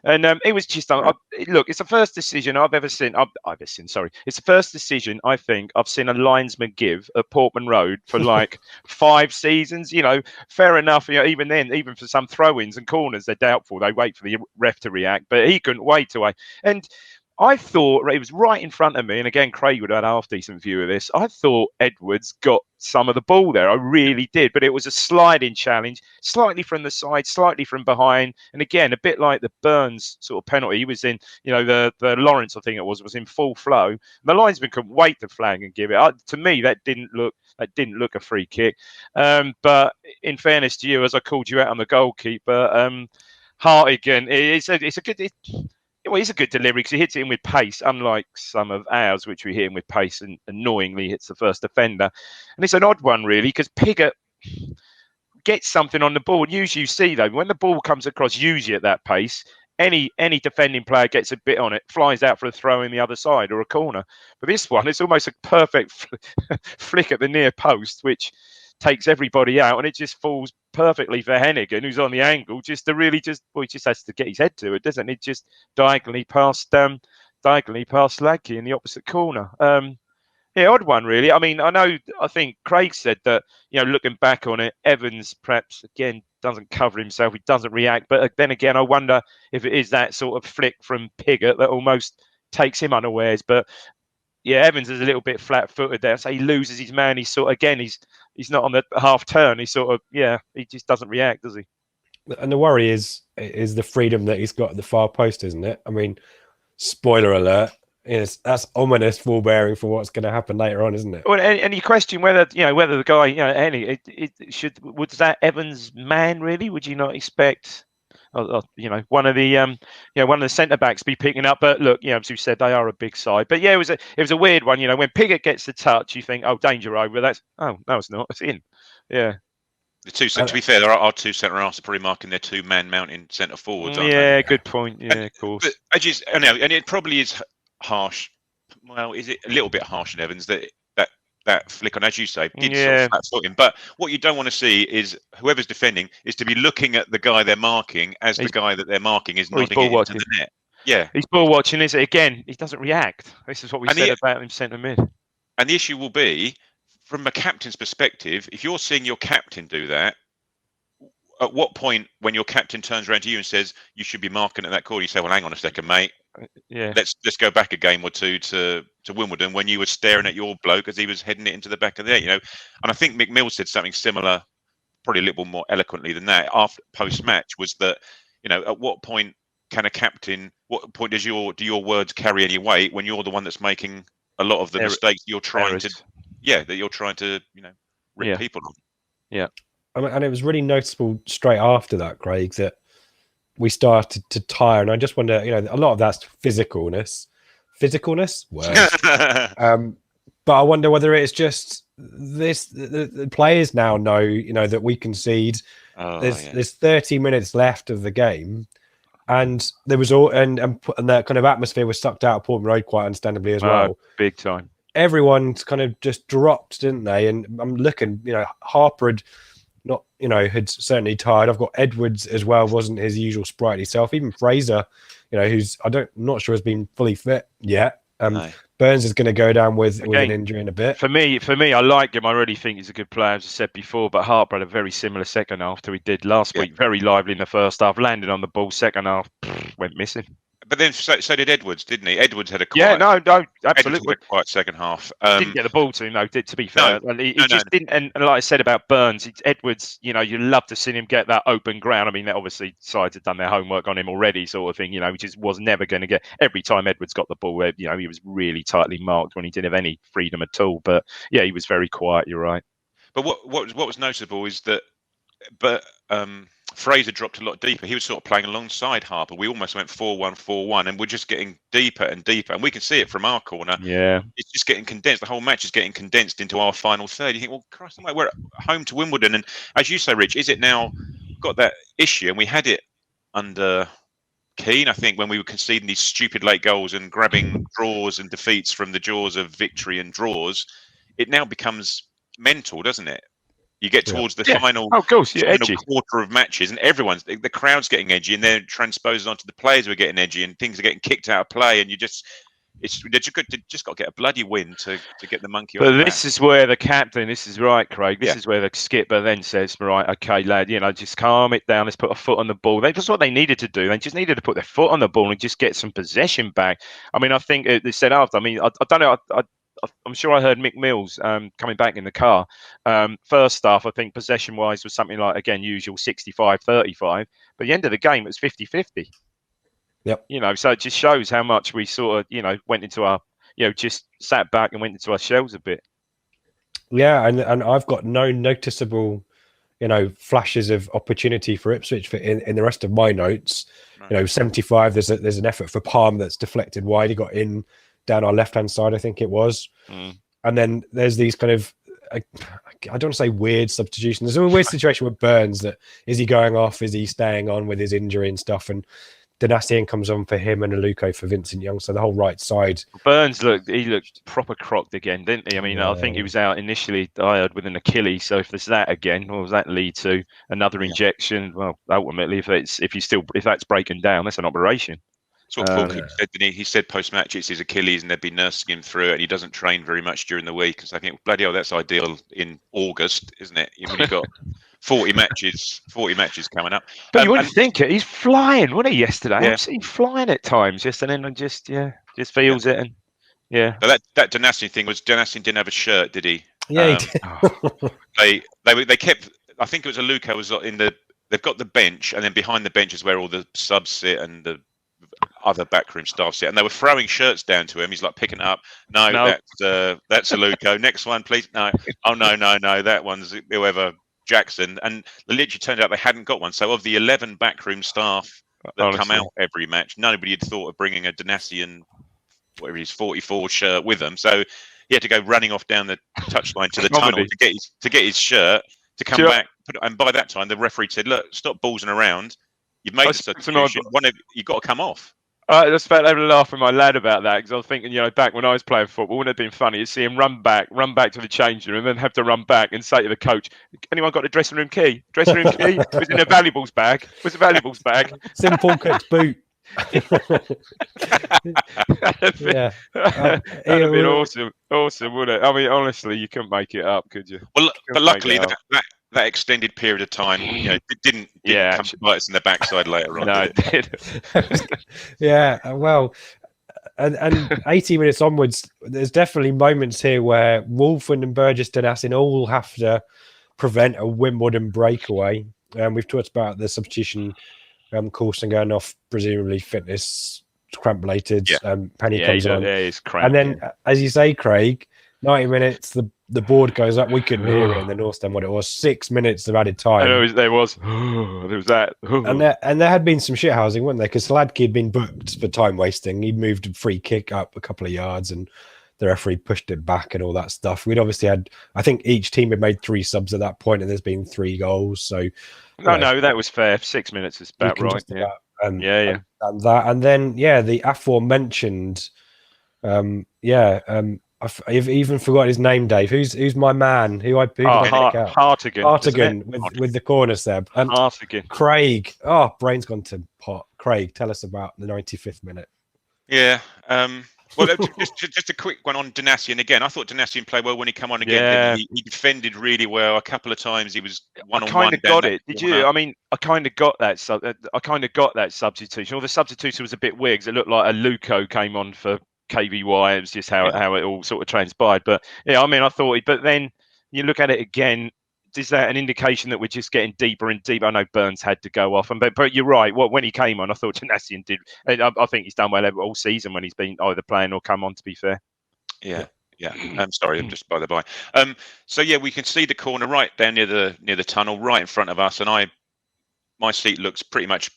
and it was just, look, it's the first decision I've ever seen. It's the first decision I think I've seen a linesman give at Portman Road for like 5 seasons. Fair enough. Even then, even for some throw-ins and corners, they're doubtful. They wait for the ref to react, but he couldn't wait to wait. And I thought it was right in front of me, and again, Craig would have had a half-decent view of this. I thought Edwards got some of the ball there. I really did, but it was a sliding challenge, slightly from the side, slightly from behind, and again, a bit like the Burns sort of penalty. He was in, the Lawrence, I think it was in full flow. The linesman couldn't wait to flag and give it. To me, that didn't look a free kick. But in fairness to you, as I called you out on the goalkeeper, Hartigan, it's a good. Well, he's a good delivery because he hits it in with pace, unlike some of ours, which we hit in with pace and annoyingly hits the first defender. And it's an odd one, really, because Pigott gets something on the ball. Usually you see, though, when the ball comes across, usually at that pace, any defending player gets a bit on it, flies out for a throw in the other side or a corner. But this one, it's almost a perfect flick at the near post, which takes everybody out, and it just falls perfectly for Hennigan, who's on the angle, he just has to get his head to it, doesn't it? Just diagonally past Ladke in the opposite corner. Odd one, really. I mean, I think Craig said that, looking back on it, Evans perhaps, again, doesn't cover himself, he doesn't react, but then again, I wonder if it is that sort of flick from Pigott that almost takes him unawares. But yeah, Evans is a little bit flat-footed there. So he loses his man. He's sort of, again, he's not on the half turn. He's sort of, he just doesn't react, does he? And the worry is the freedom that he's got at the far post, isn't it? I mean, spoiler alert, that's ominous ball bearing for what's going to happen later on, isn't it? Well, and you question whether the guy, was that Evans' man really? Would you not expect? One of the centre backs be picking up, but look, as you said, they are a big side. But yeah, it was a weird one. When Pigott gets the touch, you think, oh, danger over. No, it's not. It's in. Yeah. The two, to be fair, there are 2 centre halves are probably marking their 2 man mountain centre forwards. Aren't they? Yeah, good point. Yeah, of course. But and it probably is harsh. Well, is it a little bit harsh in Evans that flick on, as you say, did sort of flat foot him. But what you don't want to see is whoever's defending is to be looking at the guy they're marking as the guy that they're marking is nodding it into the net. Yeah. He's ball watching, is it? Again, he doesn't react. This is what we said about him centre mid. And the issue will be, from a captain's perspective, if you're seeing your captain do that, at what point when your captain turns around to you and says you should be marking at that corner, you say, well, hang on a second, mate. Yeah. Let's go back a game or two to Wimbledon when you were staring at your bloke as he was heading it into the back of the net, And I think Mick Mills said something similar, probably a little more eloquently than that, after post-match, was that, at what point can a captain, what point do your words carry any weight when you're the one that's making a lot of the mistakes you're trying to rip people on? Yeah. And it was really noticeable straight after that, Craig, that we started to tire, and I just wonder, a lot of that's physicalness, word. But I wonder whether it's just this. The players now know, that we concede. There's 30 minutes left of the game, and there was and that kind of atmosphere was sucked out of Portman Road quite understandably as well. Big time. Everyone's kind of just dropped, didn't they? And I'm looking, Harper had certainly tired. I've got Edwards as well, wasn't his usual sprightly self. Even Fraser, who's not sure has been fully fit yet. No. Burns is going to go down with an injury in a bit. For me, I like him. I really think he's a good player, as I said before. But Harper had a very similar second half to he did last week. Very lively in the first half, landed on the ball. Second half, went missing. But then so did Edwards, didn't he? Edwards had a quiet, absolutely quiet second half. Didn't get the ball to him, though. To be fair, he just didn't. And like I said about Burns, Edwards, you love to see him get that open ground. I mean, obviously sides had done their homework on him already, sort of thing. He just was never going to get. Every time Edwards got the ball, he was really tightly marked when he didn't have any freedom at all. But yeah, he was very quiet. You're right. But what was noticeable is that, Fraser dropped a lot deeper. He was sort of playing alongside Harper. We almost went 4-1, 4-1, and we're just getting deeper and deeper. And we can see it from our corner. Yeah. It's just getting condensed. The whole match is getting condensed into our final third. You think, well, Christ, we're at home to Wimbledon. And as you say, Rich, is it now got that issue? And we had it under Keane, I think, when we were conceding these stupid late goals and grabbing draws and defeats from the jaws of victory and draws. It now becomes mental, doesn't it? You get towards the final, quarter of matches, and the crowd's getting edgy, and then transposed onto the players who are getting edgy, and things are getting kicked out of play, and you just got to get a bloody win to get the monkey off the back. But this is where the captain, this is right, Craig, this is where the skipper then says, right, okay, lad, just calm it down, let's put a foot on the ball. That's what they needed to do. They just needed to put their foot on the ball and just get some possession back. I mean, I think they said after, I don't know, I'm sure I heard Mick Mills coming back in the car. First half, I think possession-wise was something like, again, usual 65-35. But at the end of the game, it was 50-50. Yep. So it just shows how much we sort of, went into our, just sat back and went into our shells a bit. Yeah, and I've got no noticeable, flashes of opportunity for Ipswich in the rest of my notes. Right. 75, there's an effort for Palm that's deflected wide. He got in down our left-hand side, I think it was. And then there's these kind of, I don't want to say weird substitutions. There's a weird situation with Burns that, is he going off? Is he staying on with his injury and stuff? And Danassian comes on for him and Aluko for Vincent Young. So the whole right side. Burns looked proper crocked again, didn't he? I mean, I think he was out initially, I heard, with an Achilles. So if there's that again, what does that lead to? Another injection? Well, ultimately, if that's breaking down, that's an operation. That's what Paul Keane said, didn't he? He said post-match it's his Achilles and they'd be nursing him through it, and he doesn't train very much during the week. So I think, bloody hell, that's ideal in August, isn't it? When you've got 40 matches coming up. But you wouldn't think it. He's flying, wasn't he, yesterday? Yeah. Absolutely flying at times, and then just feels it. And But that Danassian thing was, Danassian didn't have a shirt, did he? Yeah, he did. They kept, I think it was Aluko was they've got the bench, and then behind the bench is where all the subs sit and the other backroom staff sit, and they were throwing shirts down to him. He's like picking it up. No. That's Aluko. Next one, please. No. Oh no. That one's whoever, Jackson. And it literally turned out they hadn't got one. So of the 11 backroom staff that come out every match, nobody had thought of bringing a Danassian, whatever it is, 44 shirt with them. So he had to go running off down the touchline to the tunnel to get his shirt to come back. And by that time, the referee said, "Look, stop ballsing around. You've made the substitution. You've got to come off." I just felt having a laugh with my lad about that, because I was thinking, back when I was playing football, wouldn't it have been funny to see him run back to the changing room, and then have to run back and say to the coach, "Anyone got the dressing room key? Dressing room key was in a valuables bag. Was a valuables bag." Simple Cook's boot. That'd have been awesome, wouldn't it? I mean, honestly, you couldn't make it up, could you? Well, but luckily that extended period of time, it didn't come to bite us in the backside later on. No, it did. Yeah, well, and 80 minutes onwards, there's definitely moments here where Wolfman and Burgess Danassian all have to prevent a Wimbledon breakaway. We've talked about the substitution Coulson going off, presumably fitness cramp related. Penny comes on. He's cramp, and then, as you say, Craig, 90 minutes, the board goes up. We couldn't hear it in the North Stand what it was. 6 minutes of added time. There was that. and there had been some shithousing, weren't there? Because Hladky had been booked for time wasting. He'd moved a free kick up a couple of yards and the referee pushed it back and all that stuff. We'd obviously had, I think each team had made 3 subs at that point and there's been 3 goals. So no, that was fair. 6 minutes is about right. And then the aforementioned I've even forgot his name, Dave. Who's my man? Hartigan with the corner, Seb. Hartigan. Craig. Brain's gone to pot. Craig, tell us about the 95th minute. Yeah. Well, just a quick one on Donacien again. I thought Donacien played well when he came on again. Yeah. He defended really well. A couple of times he was one-on-one. I kind of got it. Did you? I mean, I kind of got that. I kind of got that substitution. Well, the substitution was a bit weird because it looked like a Luco came on for KVY. It was just how it all sort of transpired. But yeah, I mean, I thought. But then you look at it again. Is that an indication that we're just getting deeper and deeper? I know Burns had to go off, but you're right. When he came on, I thought Donacien did. I think he's done well all season when he's been either playing or come on. To be fair. Yeah. I'm sorry. I'm just by the by. So yeah, we can see the corner right down near the tunnel, right in front of us, and my seat looks pretty much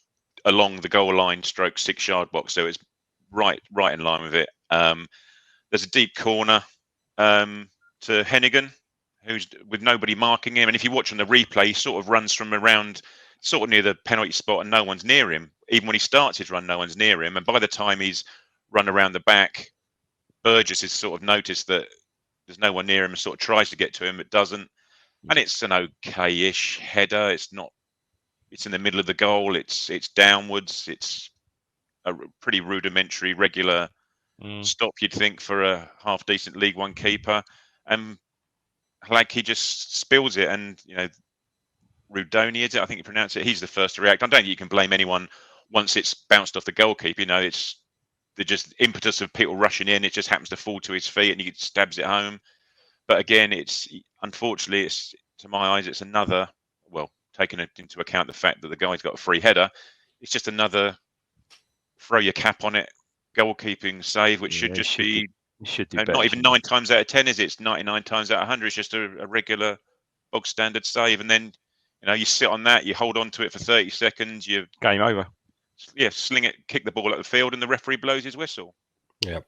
along the goal line, stroke 6-yard box, so it's right in line with it. There's a deep corner to Hennigan, who's with nobody marking him, and if you watch on the replay, he sort of runs from around sort of near the penalty spot and no one's near him. Even when he starts his run, no one's near him, and by the time he's run around the back, Burgess has sort of noticed that there's no one near him and sort of tries to get to him, but doesn't. And it's an okay-ish header. It's in the middle of the goal. It's downwards. It's a pretty rudimentary, regular stop, you'd think, for a half-decent League One keeper. And Hladky just spills it, and Rudoni, is it? I think you pronounce it. He's the first to react. I don't think you can blame anyone once it's bounced off the goalkeeper. It's the just impetus of people rushing in. It just happens to fall to his feet, and he stabs it home. But again, unfortunately, to my eyes, it's another. Well, taking into account the fact that the guy's got a free header, it's just another throw your cap on it goalkeeping save, which should just be. Should do not even 9 times out of 10, is it? It's 99 times out of 100. It's just a regular bog standard save, and then you sit on that, you hold on to it for 30 seconds, you game over. Yeah, sling it, kick the ball at the field, and the referee blows his whistle. Yep.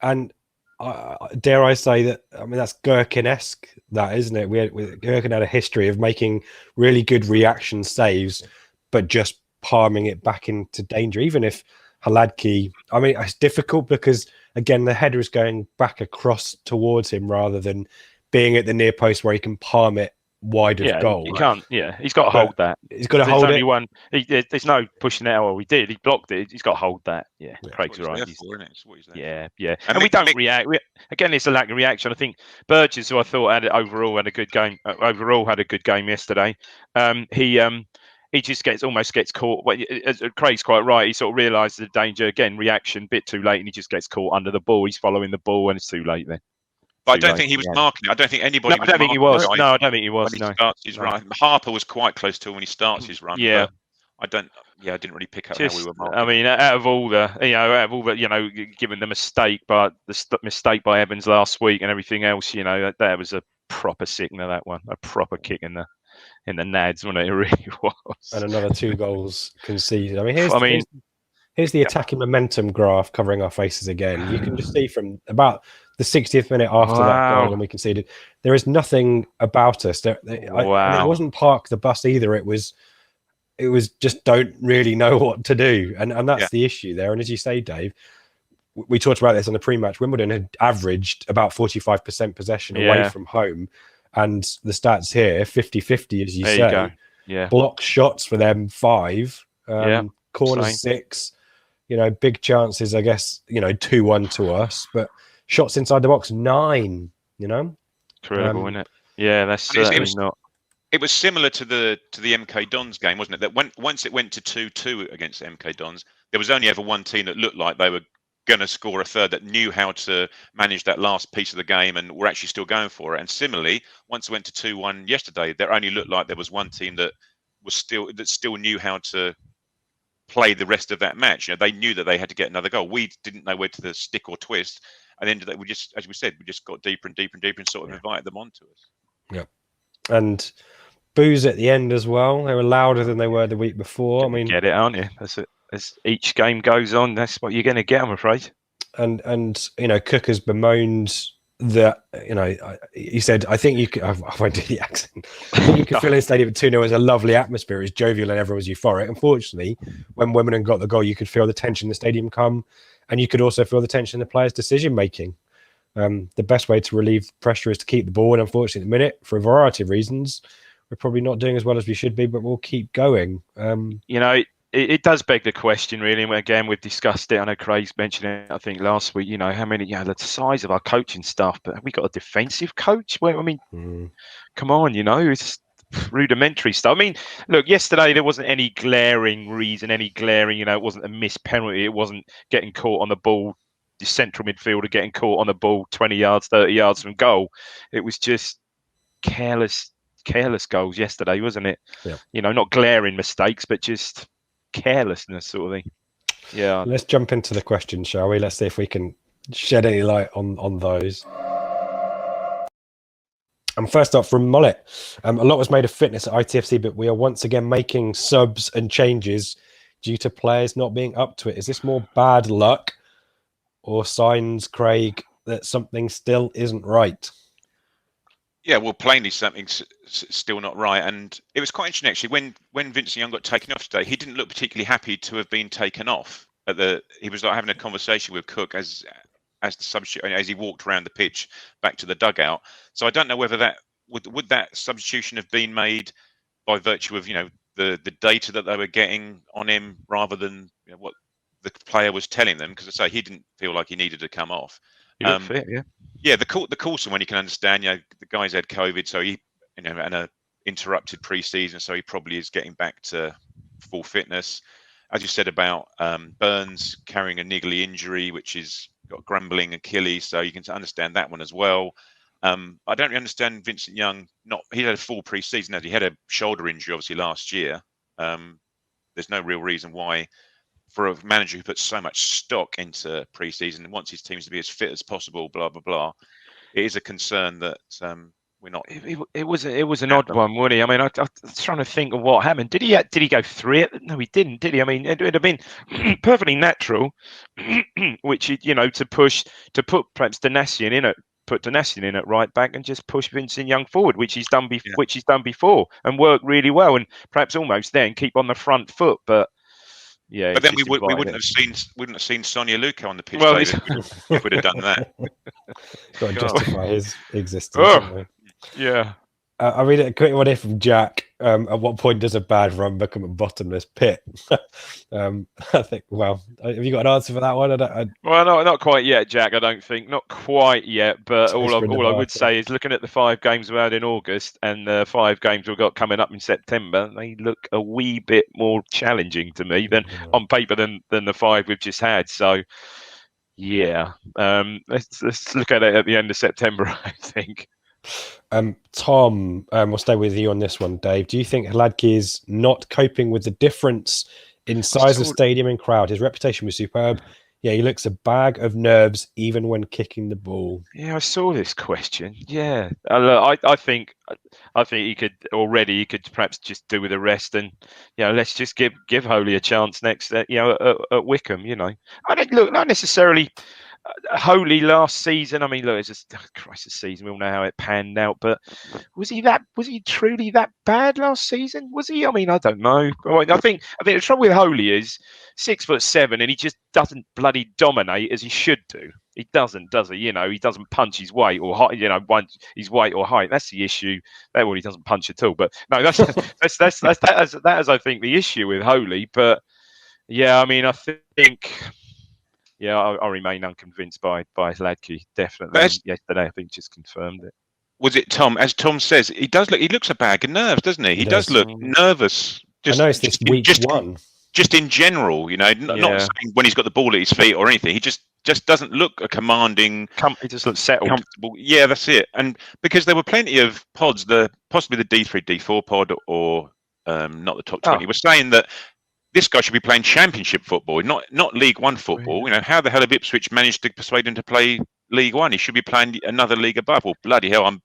And dare I say that? I mean, that's Gherkin-esque, that, isn't it? Gherkin had a history of making really good reaction saves, but just palming it back into danger. Even if Hladky, I mean, it's difficult because again, the header is going back across towards him rather than being at the near post where he can palm it wide of goal. He can't. Yeah, he's got to hold that. He's got to hold it. There's no pushing it out. Well, he did. He blocked it. He's got to hold that. Yeah, Craig's right. Yeah. And we don't react. Again, it's a lack of reaction. I think Burgess, who I thought overall had a good game. Had a good game yesterday. He just almost gets caught. Well, Craig's quite right. He sort of realises the danger. Again, reaction, bit too late, and he just gets caught under the ball. He's following the ball, and it's too late then. But I don't think he was marking it. I don't think anybody. No, I don't think he was. No, I don't think he was. When he starts his run, Harper was quite close to him when he starts his run. Yeah. I didn't really pick up how we were marking. I mean, out of all the, given the mistake, but the mistake by Evans last week and everything else, that was a proper sickener. That one, a proper kick in the nads, wasn't it? It really was. And another 2 goals conceded. I mean, here's the attacking momentum graph covering our faces again. You can just see from about the 60th minute after that goal when we conceded, there is nothing about us. It wasn't park the bus either. It was just don't really know what to do, and that's the issue there. And as you say, Dave, we talked about this on the pre-match. Wimbledon had averaged about 45% possession away from home. And the stats here, 50-50, as you say. You go. Yeah. Block shots for them, 5. Corners, 6. Big chances, I guess, 2-1 to us. But shots inside the box, 9, Incredible, isn't it? Yeah, that's certainly not. It was similar to the MK Dons game, wasn't it? That once it went to 2-2 against MK Dons, there was only ever one team that looked like they were going to score a third, that knew how to manage that last piece of the game and were actually still going for it. And similarly, once it went to 2-1 yesterday, there only looked like there was one team that still knew how to play the rest of that match. They knew that they had to get another goal. We didn't know where to stick or twist. And then we just, as we said, we just got deeper and deeper and deeper and sort of invited them onto us. Yeah. And boos at the end as well. They were louder than they were the week before. Get it, aren't you? As each game goes on, that's what you're going to get, I'm afraid. And Cook has bemoaned that, he said, I think you could, I won't do the accent. I think you could fill in stadium at 2-0 as a lovely atmosphere. It was jovial and everyone was euphoric. Unfortunately, when Wimbledon got the goal, you could feel the tension in the stadium come, and you could also feel the tension in the players' decision making. The best way to relieve pressure is to keep the ball. And unfortunately, at the minute, for a variety of reasons, we're probably not doing as well as we should be, but we'll keep going. It does beg the question, really. And again, we've discussed it. I know Craig's mentioned it, I think, last week, how many, the size of our coaching staff, but have we got a defensive coach? Well, come on, it's rudimentary stuff. Look, yesterday there wasn't any glaring reason, it wasn't a missed penalty. It wasn't getting caught on the ball, the central midfielder getting caught on the ball 20 yards, 30 yards from goal. It was just careless goals yesterday, wasn't it? Yeah. Not glaring mistakes, but just carelessness sort of thing. Yeah. Let's jump into the questions, shall we? Let's see if we can shed any light on those. And first up from Mullet, a lot was made of fitness at ITFC, but we are once again making subs and changes due to players not being up to it. Is this more bad luck or signs, Craig, that something still isn't right? Yeah, well, plainly something's still not right. And it was quite interesting, actually, when Vincent Young got taken off today, he didn't look particularly happy to have been taken off. He was like having a conversation with Cook as the substitute as he walked around the pitch back to the dugout. So I don't know whether that would that substitution have been made by virtue of the data that they were getting on him rather than what the player was telling them, because I say he didn't feel like he needed to come off. Fit, yeah. Yeah, the Coulson one you can understand. The guy's had COVID, so he and a interrupted pre-season, so he probably is getting back to full fitness. As you said about Burns carrying a niggly injury, which is got grumbling Achilles, so you can understand that one as well. I don't really understand Vincent Young. He had a full pre-season. He had a shoulder injury obviously last year. There's no real reason why, for a manager who puts so much stock into pre-season and wants his teams to be as fit as possible, blah blah blah, it is a concern that we're not. It was an odd one, wasn't he? I was trying to think of what happened. Did he go through it? No, he didn't, did he? It would have been perfectly natural, which to put perhaps Donatian in it. Put Donatian in at right back and just push Vincent Young forward, which he's done before and worked really well, and perhaps almost then keep on the front foot, but. Yeah, but then we wouldn't have seen Sonia Luca on the pitch. Well, if we'd have done that. Got to justify his existence. Yeah. I read a quick one here from Jack. At what point does a bad run become a bottomless pit? I think. Well, have you got an answer for that one? Well, no, not quite yet, Jack. I don't think not quite yet. But all I would say is, looking at the 5 games we had in August and the 5 games we've got coming up in September, they look a wee bit more challenging to me than on paper than the 5 we've just had. So, yeah, let's look at it at the end of September, I think. Tom, we'll stay with you on this one, Dave. Do you think Hladky is not coping with the difference in size of stadium and crowd? His reputation was superb. Yeah, he looks a bag of nerves even when kicking the ball. Yeah, I saw this question. Yeah, I think he could perhaps just do with a rest, and let's just give Holy a chance next. At Wickham. I don't look not necessarily. Holy last season. It's just crisis season. We all know how it panned out, but was he truly that bad last season? Was he? I don't know. I think the trouble with Holy is 6'7", and he just doesn't bloody dominate as he should do. He doesn't, does he? He doesn't punch his weight or height. His weight or height. That's the issue. He doesn't punch at all. But no, that's I think the issue with Holy. But yeah, I think. Yeah, I remain unconvinced by Hladky. Definitely. Yesterday, I think, just confirmed it. Was it Tom? As Tom says, he looks a bag of nerves, doesn't he? He does look nervous. I know it's this week one. Just in general, not saying when he's got the ball at his feet or anything. He just doesn't look a commanding. He just looks settled. Comfortable. Yeah, that's it. And because there were plenty of pods, possibly the D3, D4 pod, or not the top 20, were saying that this guy should be playing Championship football, not League One football. You know, how the hell have Ipswich managed to persuade him to play League One? He should be playing another league above. Well, bloody hell, I'm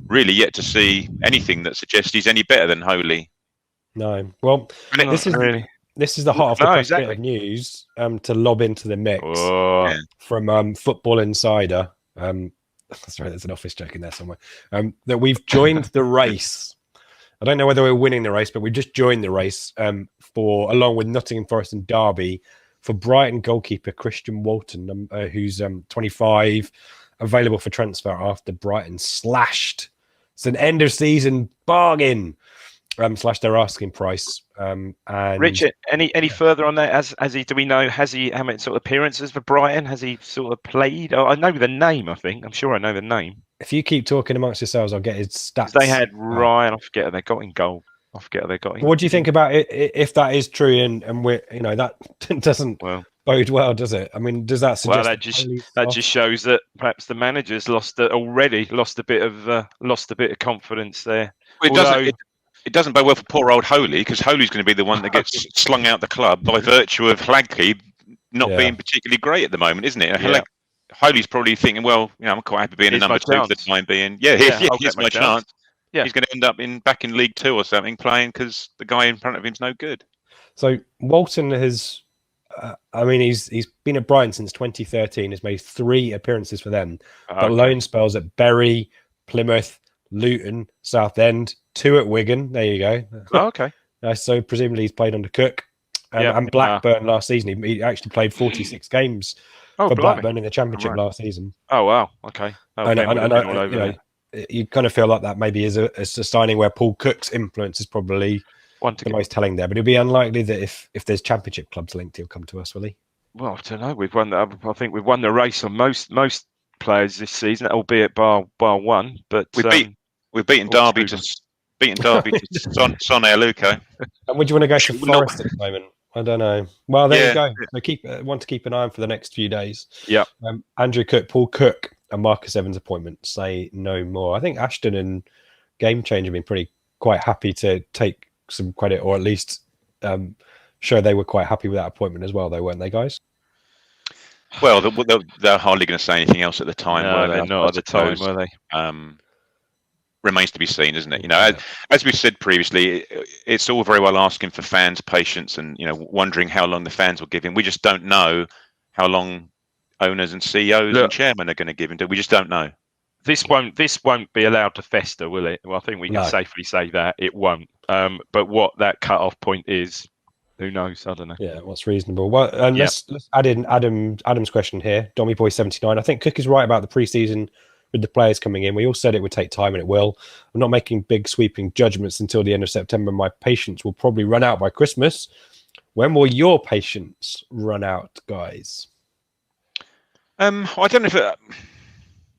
really yet to see anything that suggests he's any better than Holy. No. Well, this is the hot off the press bit of news to lob into the mix from Football Insider. Sorry, there's an office joke in there somewhere. That we've joined the race. I don't know whether we're winning the race, but we just joined the race along with Nottingham Forest and Derby, for Brighton goalkeeper Christian Walton, who's 25, available for transfer after Brighton slashed. It's an end of season bargain. Slash their asking price. And Richard, any further on that? Do we know how many sort of appearances for Brighton? Has he sort of played? Oh, I know the name. I'm sure I know the name. If you keep talking amongst yourselves, I'll get his stats. They had Ryan. I forget who they got in goal. What do you think about it if that is true? And we're that doesn't bode well, does it? I mean, does that suggest? Well, that just shows that perhaps the manager's lost a bit of confidence there. It doesn't bode well for poor old Holy, because Holy's going to be the one that gets slung out the club by virtue of Hladky not being particularly great at the moment, isn't it? Yeah. Holy's probably thinking, well, I'm quite happy being a number 2 for the time being. Here's my chance. Yeah. He's going to end up back in League 2 or something playing because the guy in front of him's no good. So Walton has, he's been at Brighton since 2013. Has made 3 appearances for them, but loan spells at Bury, Plymouth, Luton, Southend, 2 at Wigan. There you go. Oh, okay. So presumably he's played under Cook, and Blackburn last season. He actually played 46 games for Blackburn in the Championship last season. Oh wow, okay. You kind of feel like that maybe is a signing where Paul Cook's influence is probably the most telling there. But it'd be unlikely that if there's Championship clubs linked, he'll come to us, will he? Well, I don't know. I think we've won the race on most players this season, albeit bar one. But we've beaten Derby to Son Aluko. And would you want to go to Forest at the moment? I don't know. Well, there you go. I want to keep an eye on for the next few days. Yeah. Andrew Cook, Paul Cook, and Marcus Evans' appointment say no more. I think Ashton and Game Changer have been quite happy to take some credit, or at least show they were quite happy with that appointment as well, though, weren't they, guys? Well, they're hardly going to say anything else at the time. No, they're not at the time, were they? Remains to be seen, isn't it? As we said previously, it's all very well asking for fans' patience and wondering how long the fans will give him. We just don't know how long owners and CEOs and chairmen are going to give him. We just don't know. This won't be allowed to fester, will it? Well, I think we can safely say that it won't. But what that cut-off point is, who knows? I don't know. Yeah, what's reasonable? Well, and let's add in Adam's question here. Dommy Boy 79. I think Cook is right about the pre-season with the players coming in. We all said it would take time, and it will. I'm not making big sweeping judgments until the end of September. My patience will probably run out by Christmas. When will your patience run out, guys? I don't know if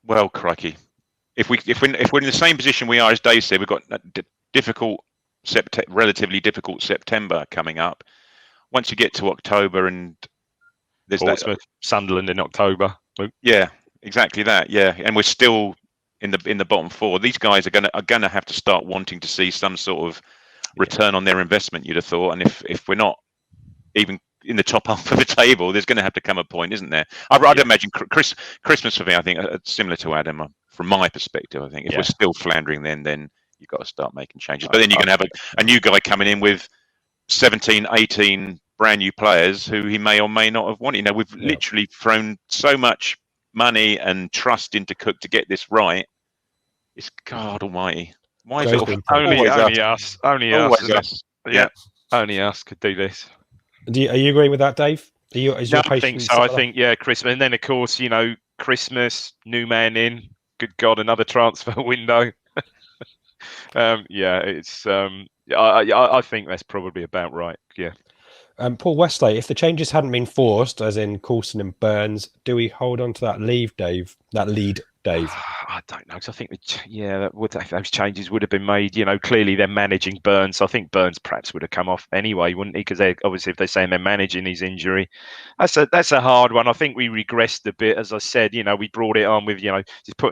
well, crikey. If we're in the same position we are, as Dave said, we've got relatively difficult September coming up. Once you get to October, and there's Portsmouth, Sunderland in October. Yeah, exactly that. Yeah, and we're still in the bottom 4. These guys are gonna have to start wanting to see some sort of return on their investment, you'd have thought. And if we're not even in the top half of the table, there's going to have to come a point, isn't there? I'd imagine Christmas for me, I think, similar to Adam, from my perspective. I think if we're still floundering, then you've got to start making changes. But then you're going to have a new guy coming in with 17, 18 brand new players who he may or may not have wanted. We've literally thrown so much money and trust into Cook to get this right. It's God Almighty. Why is it only us? Only us. Yeah, only us could do this. Are you agreeing with that, Dave? I think so. I think Christmas, and then of course Christmas, new man in. Good God, another transfer window. It's. I think that's probably about right. Yeah. Paul Westlake, if the changes hadn't been forced, as in Coulson and Burns, do we hold on to that lead, Dave? I don't know, because I think those changes would have been made. Clearly they're managing Burns. I think Burns perhaps would have come off anyway, wouldn't he? Because obviously, if they're saying they're managing his injury, that's a hard one. I think we regressed a bit, as I said. We brought it on with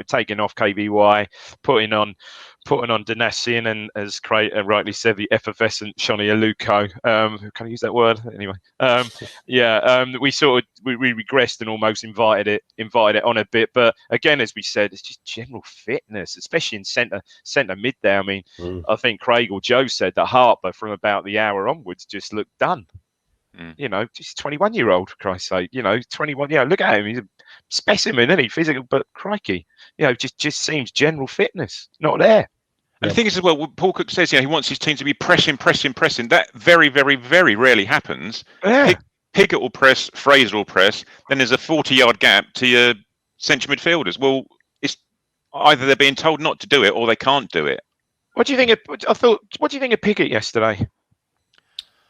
taking off KBY, putting on putting on Danassian and, as Craig rightly said, the effervescent Shoni Aluko. Can I use that word? Anyway, we regressed and almost invited it on a bit. But again, as we said, it's just general fitness, especially in centre mid there. I mean, I think Craig or Joe said that Harper from about the hour onwards just looked done. You know, just 21-year-old, for Christ's sake. You know, 21. Yeah, look at him. He's a specimen, isn't he? Physical, but crikey, you know, just seems general fitness not there. And the thing is, as well, what Paul Cook says, you know, he wants his team to be pressing. That very, very, very rarely happens. Yeah. Pickett will press, Fraser will press. Then there's a 40-yard gap to your central midfielders. Well, it's either they're being told not to do it or they can't do it. What do you think? What do you think of Pickett yesterday?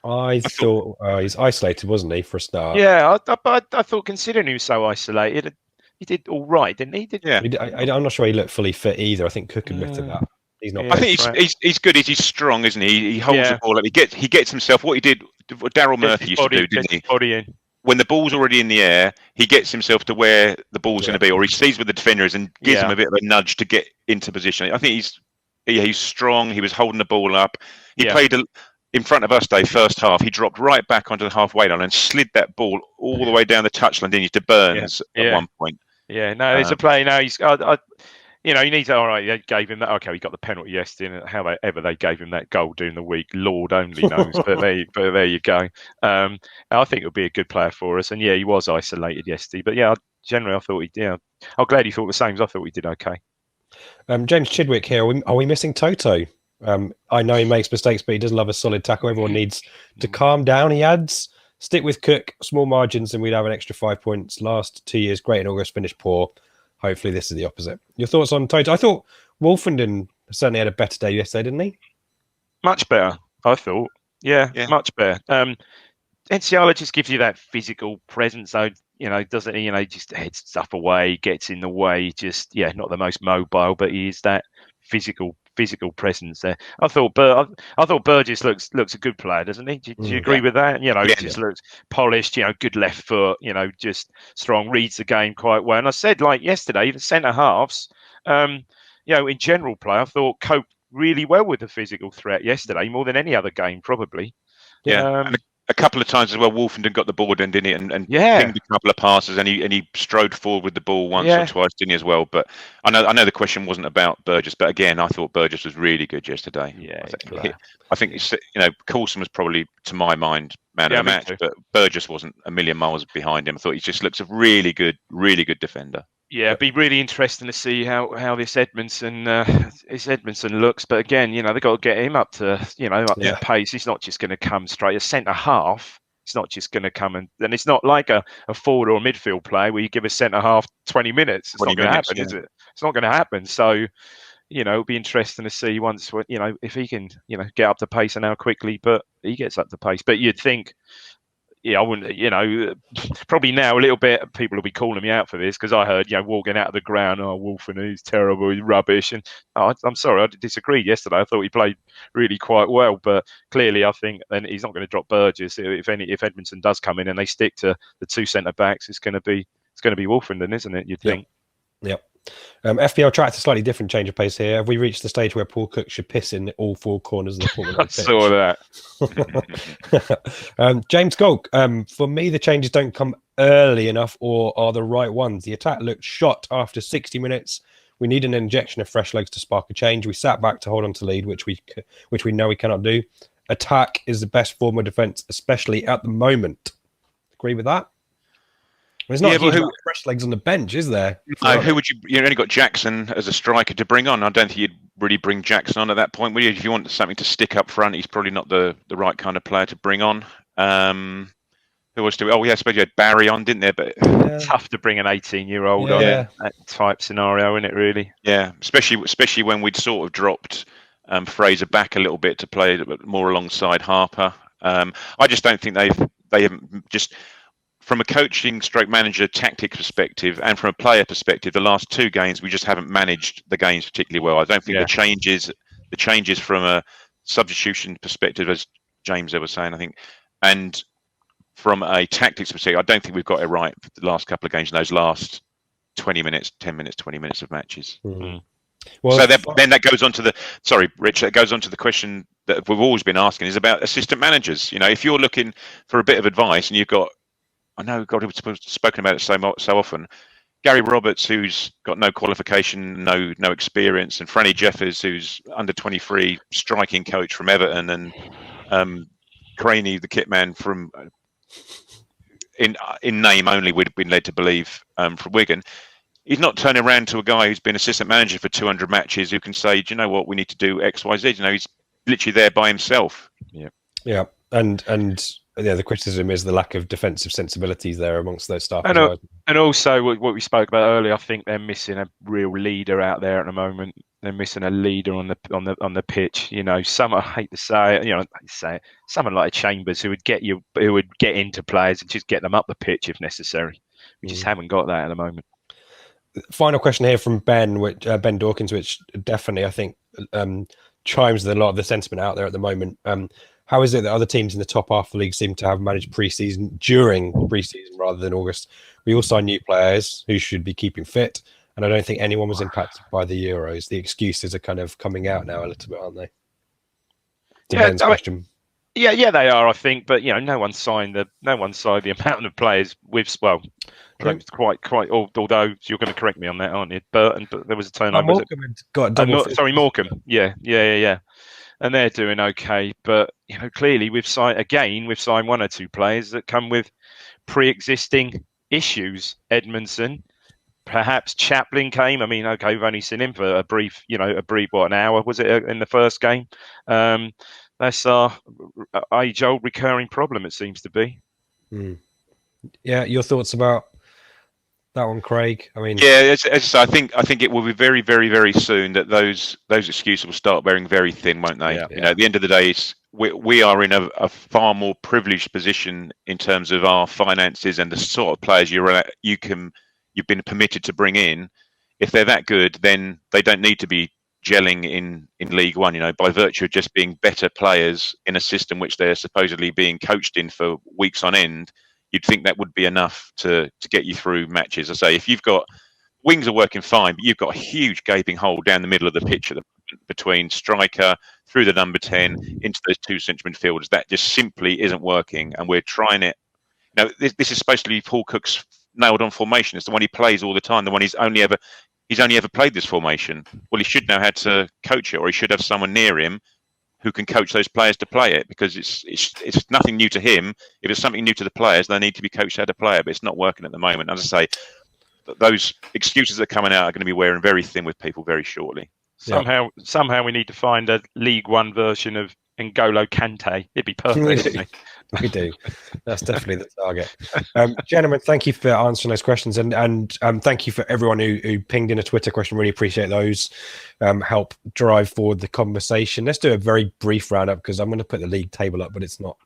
I thought he's isolated, wasn't he, for a start? Yeah, I thought considering he was so isolated, he did all right, didn't he? I'm not sure he looked fully fit either. I think Cook admitted that. He's not. I think he's good. He's strong, isn't he? He holds the ball up. He gets himself. What he did, what Daryl Murphy used to do, didn't he? When the ball's already in the air, he gets himself to where the ball's going to be, or he sees where the defender is and gives him a bit of a nudge to get into position. I think he's strong. He was holding the ball up. He played in front of us, Dave, first half. He dropped right back onto the halfway line and slid that ball all the way down the touchline, didn't he, to Burns at one point. Yeah, no, there's a play now. He's, you know, he needs. All right, they gave him that. Okay, he got the penalty yesterday. How they gave him that goal during the week, Lord only knows. but there you go. I think it'll be a good player for us. And yeah, he was isolated yesterday. But yeah, generally, I thought I'm glad he thought the same. I thought he did okay. James Chidwick here. Are we missing Toto? I know he makes mistakes, but he does love a solid tackle. Everyone needs to calm down, he adds. Stick with Cook, small margins, and we'd have an extra 5 points. Last 2 years, great in August, finished poor. Hopefully this is the opposite. Your thoughts on Toto? I thought Wolfenden certainly had a better day yesterday, didn't he? Much better, I thought. Yeah. Much better. Enciala just gives you that physical presence, though. You know, doesn't he? You know, just heads stuff away, gets in the way. Just not the most mobile, but he is that physical presence there. I thought Burgess looks a good player, doesn't he? Do you agree with that? You know, he just looks polished. You know, good left foot. You know, just strong. Reads the game quite well. And I said, like yesterday, the centre halves. You know, in general play, I thought coped really well with the physical threat yesterday, more than any other game probably. Yeah. A couple of times as well, Wolfenden got the ball in, didn't he? And pinged a couple of passes, and he strode forward with the ball once or twice, didn't he, as well? But I know the question wasn't about Burgess, but again, I thought Burgess was really good yesterday. Yeah, I think Coulson was probably, to my mind, man of the match, but Burgess wasn't a million miles behind him. I thought he just looks a really good defender. Yeah, it'd be really interesting to see how this Edmondson looks. But again, you know, they've got to get him up to the pace. He's not just going to come straight. A centre half, it's not just going to come and it's not like a forward or a midfield player where you give a centre half 20 minutes. It's not going to happen, is it? It's not going to happen. So, you know, it'll be interesting to see once, you know, if he can, you know, get up to pace and how quickly, but he gets up to pace. But you'd think, I wouldn't, you know, probably now a little bit, people will be calling me out for this because I heard, you know, walking out of the ground, Wolfen, he's terrible, he's rubbish. And I'm sorry, I disagreed yesterday. I thought he played really quite well, but clearly I think then he's not going to drop Burgess. If Edmondson does come in and they stick to the two centre backs, it's going to be Wolfen then, isn't it? You'd think. Yep. FPL tracked a slightly different change of pace here. Have we reached the stage where Paul Cook should piss in all four corners of the Portland pitch? I saw that. James Golk, for me, the changes don't come early enough or are the right ones. The attack looked shot after 60 minutes. We need an injection of fresh legs to spark a change. We sat back to hold on to lead, which we know we cannot do. Attack is the best form of defence, especially at the moment. Agree with that? There's not fresh legs on the bench, is there? Who would you only got Jackson as a striker to bring on. I don't think you'd really bring Jackson on at that point, would you? If you want something to stick up front, he's probably not the right kind of player to bring on. Who was to? I suppose you had Barry on, didn't there? But tough to bring an 18-year-old on that type scenario, isn't it? Really? Yeah, especially when we'd sort of dropped Fraser back a little bit to play more alongside Harper. I just don't think they haven't just. From a coaching stroke manager tactics perspective and from a player perspective, the last two games, we just haven't managed the games particularly well. I don't think the changes from a substitution perspective, as James was saying, I think, and from a tactics perspective, I don't think we've got it right for the last couple of games in those last 20 minutes, 10 minutes, 20 minutes of matches. Mm-hmm. Well, so then that goes on to the Rich. That goes on to the question that we've always been asking is about assistant managers. If you're looking for a bit of advice and you've got, I know God, we've spoken about it so often. Gary Roberts, who's got no qualification, no experience, and Franny Jeffers, who's under 23 striking coach from Everton, and Craney, the kit man from in name only, we'd been led to believe from Wigan. He's not turning around to a guy who's been assistant manager for 200 matches who can say, do you know what, we need to do X, Y, Z. He's literally there by himself. Yeah, and the criticism is the lack of defensive sensibilities there amongst those staff. And also what we spoke about earlier, I think they're missing a real leader out there at the moment. They're missing a leader on the pitch. Some, I hate to say it, someone like a Chambers who would get into players and just get them up the pitch if necessary. We just haven't got that at the moment. Final question here from Ben, Ben Dawkins, which definitely I think chimes with a lot of the sentiment out there at the moment. How is it that other teams in the top half of the league seem to have managed pre-season during pre-season rather than August? We all signed new players who should be keeping fit, and I don't think anyone was impacted by the Euros. The excuses are kind of coming out now a little bit, aren't they? Question. Yeah, they are, I think, but no one signed the amount of players with quite. Although you're going to correct me on that, aren't you? Burton, but there was a turnover. Morecambe. Yeah. And they're doing okay, but clearly we've signed one or two players that come with pre-existing issues. Edmondson, perhaps Chaplin came. I mean, okay, we've only seen him for a brief, an hour was it in the first game? That's our age-old recurring problem. It seems to be. Yeah, your thoughts about that one, Craig? I mean, yeah, as I think it will be very, very, very soon that those excuses will start wearing very thin, won't they? Yeah. At the end of the day, we are in a far more privileged position in terms of our finances and the sort of players you've been permitted to bring in. If they're that good, then they don't need to be gelling in League One. By virtue of just being better players in a system which they're supposedly being coached in for weeks on end. You'd think that would be enough to get you through matches. I say, if you've got wings are working fine, but you've got a huge gaping hole down the middle of the pitch between striker through the number 10 into those two central midfielders, that just simply isn't working. And we're trying it. This is supposed to be Paul Cook's nailed-on formation. It's the one he plays all the time. The one he's only ever played this formation. Well, he should know how to coach it, or he should have someone near him who can coach those players to play it, because it's nothing new to him. If it's something new to the players, they need to be coached how to play it, but it's not working at the moment. As I say, those excuses that are coming out are going to be wearing very thin with people very shortly. Somehow we need to find a League One version of N'Golo Kante. It'd be perfect. We do. That's definitely the target. Gentlemen, thank you for answering those questions, and thank you for everyone who pinged in a Twitter question. Really appreciate those. Help drive forward the conversation. Let's do a very brief roundup, because I'm going to put the league table up, but it's not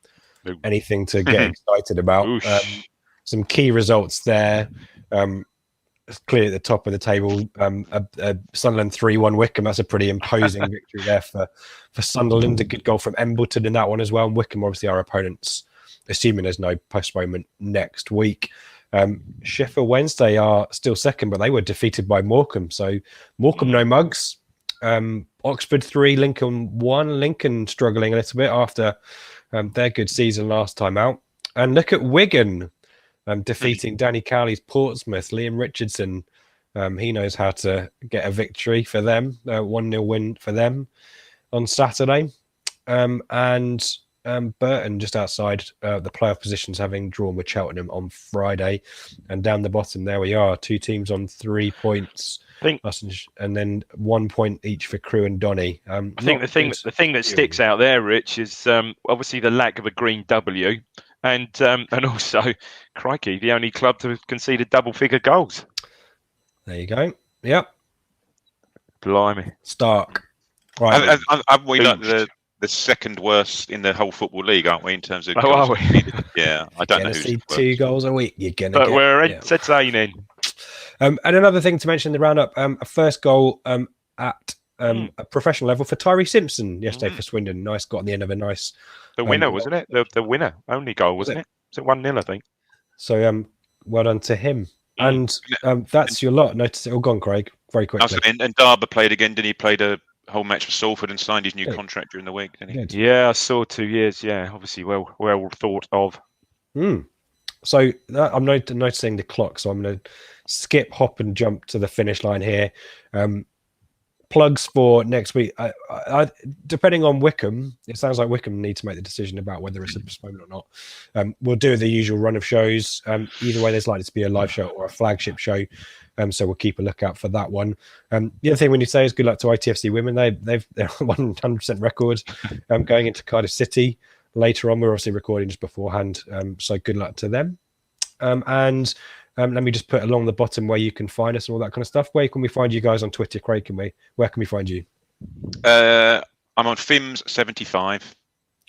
anything to get excited about. Some key results there. It's clear at the top of the table. Sunderland 3-1 Wickham. That's a pretty imposing victory there for Sunderland. A good goal from Embleton in that one as well. And Wickham, obviously, our opponents, assuming there's no postponement next week. Sheffield Wednesday are still second, but they were defeated by Morecambe. So Morecambe, no mugs. Oxford 3, Lincoln 1. Lincoln struggling a little bit after their good season last time out. And look at Wigan. Defeating Danny Cowley's Portsmouth. Liam Richardson, he knows how to get a victory for them. 1-0 win for them on Saturday. And Burton just outside the playoff positions, having drawn with Cheltenham on Friday. And down the bottom, there we are. 2 teams on 3 points. And then 1 point each for Crewe and Donny. I think the thing that sticks out there, Rich, is obviously the lack of a green W. And also, crikey, the only club to have conceded double-figure goals. There you go. Yep. Blimey. Stark. Right. Aren't we like the second worst in the whole football league, aren't we, in terms of goals? Are we? Yeah, I don't know who's see 2 goals a week. You're going to get. But we're entertaining. And another thing to mention in the roundup, a first goal at a professional level for Tyree Simpson yesterday for Swindon. Nice, got on the end of a nice... The winner, wasn't it? The winner only goal, wasn't it? Was it 1-0, I think? So well done to him. And that's your lot. Notice it all gone, Craig. very quickly. And Dobra played again, didn't he? Played a whole match for Salford and signed his new contract during the week, didn't he? Yeah, I saw 2 years. Yeah, obviously well thought of. So I'm noticing the clock, so I'm going to skip, hop, and jump to the finish line here. Plugs for next week. I, depending on Wycombe, it sounds like Wycombe need to make the decision about whether it's a postponement or not. We'll do the usual run of shows. Either way, there's likely to be a live show or a flagship show. So we'll keep a lookout for that one. The other thing we need to say is good luck to ITFC Women. They're 100% record going into Cardiff City later on. We're obviously recording just beforehand. So good luck to them. And let me just put along the bottom where you can find us and all that kind of stuff. Where can we find you guys on Twitter, Craig? Where can we find you? I'm on Fims75.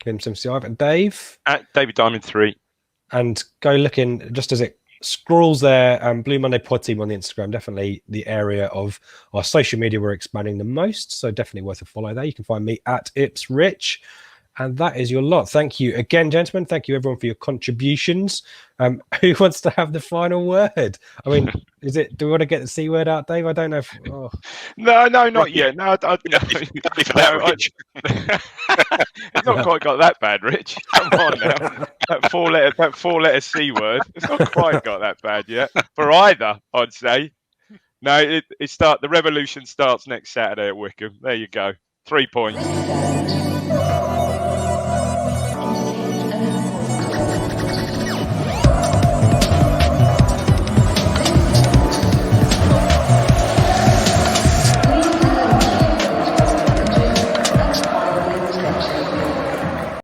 Fims75. And Dave? At David Diamond 3. And go looking, just as it scrolls there, Blue Monday Pod Team on the Instagram, definitely the area of our social media we're expanding the most. So definitely worth a follow there. You can find me at Ipsrich. And that is your lot. Thank you again, gentlemen. Thank you, everyone, for your contributions. Who wants to have the final word? I mean, do we want to get the C word out, Dave? I don't know. No, not yet. No, it's not quite got that bad, Rich. Come on now. That four-letter C word. It's not quite got that bad yet. For either, I'd say. No, the revolution starts next Saturday at Wycombe. There you go. 3 points.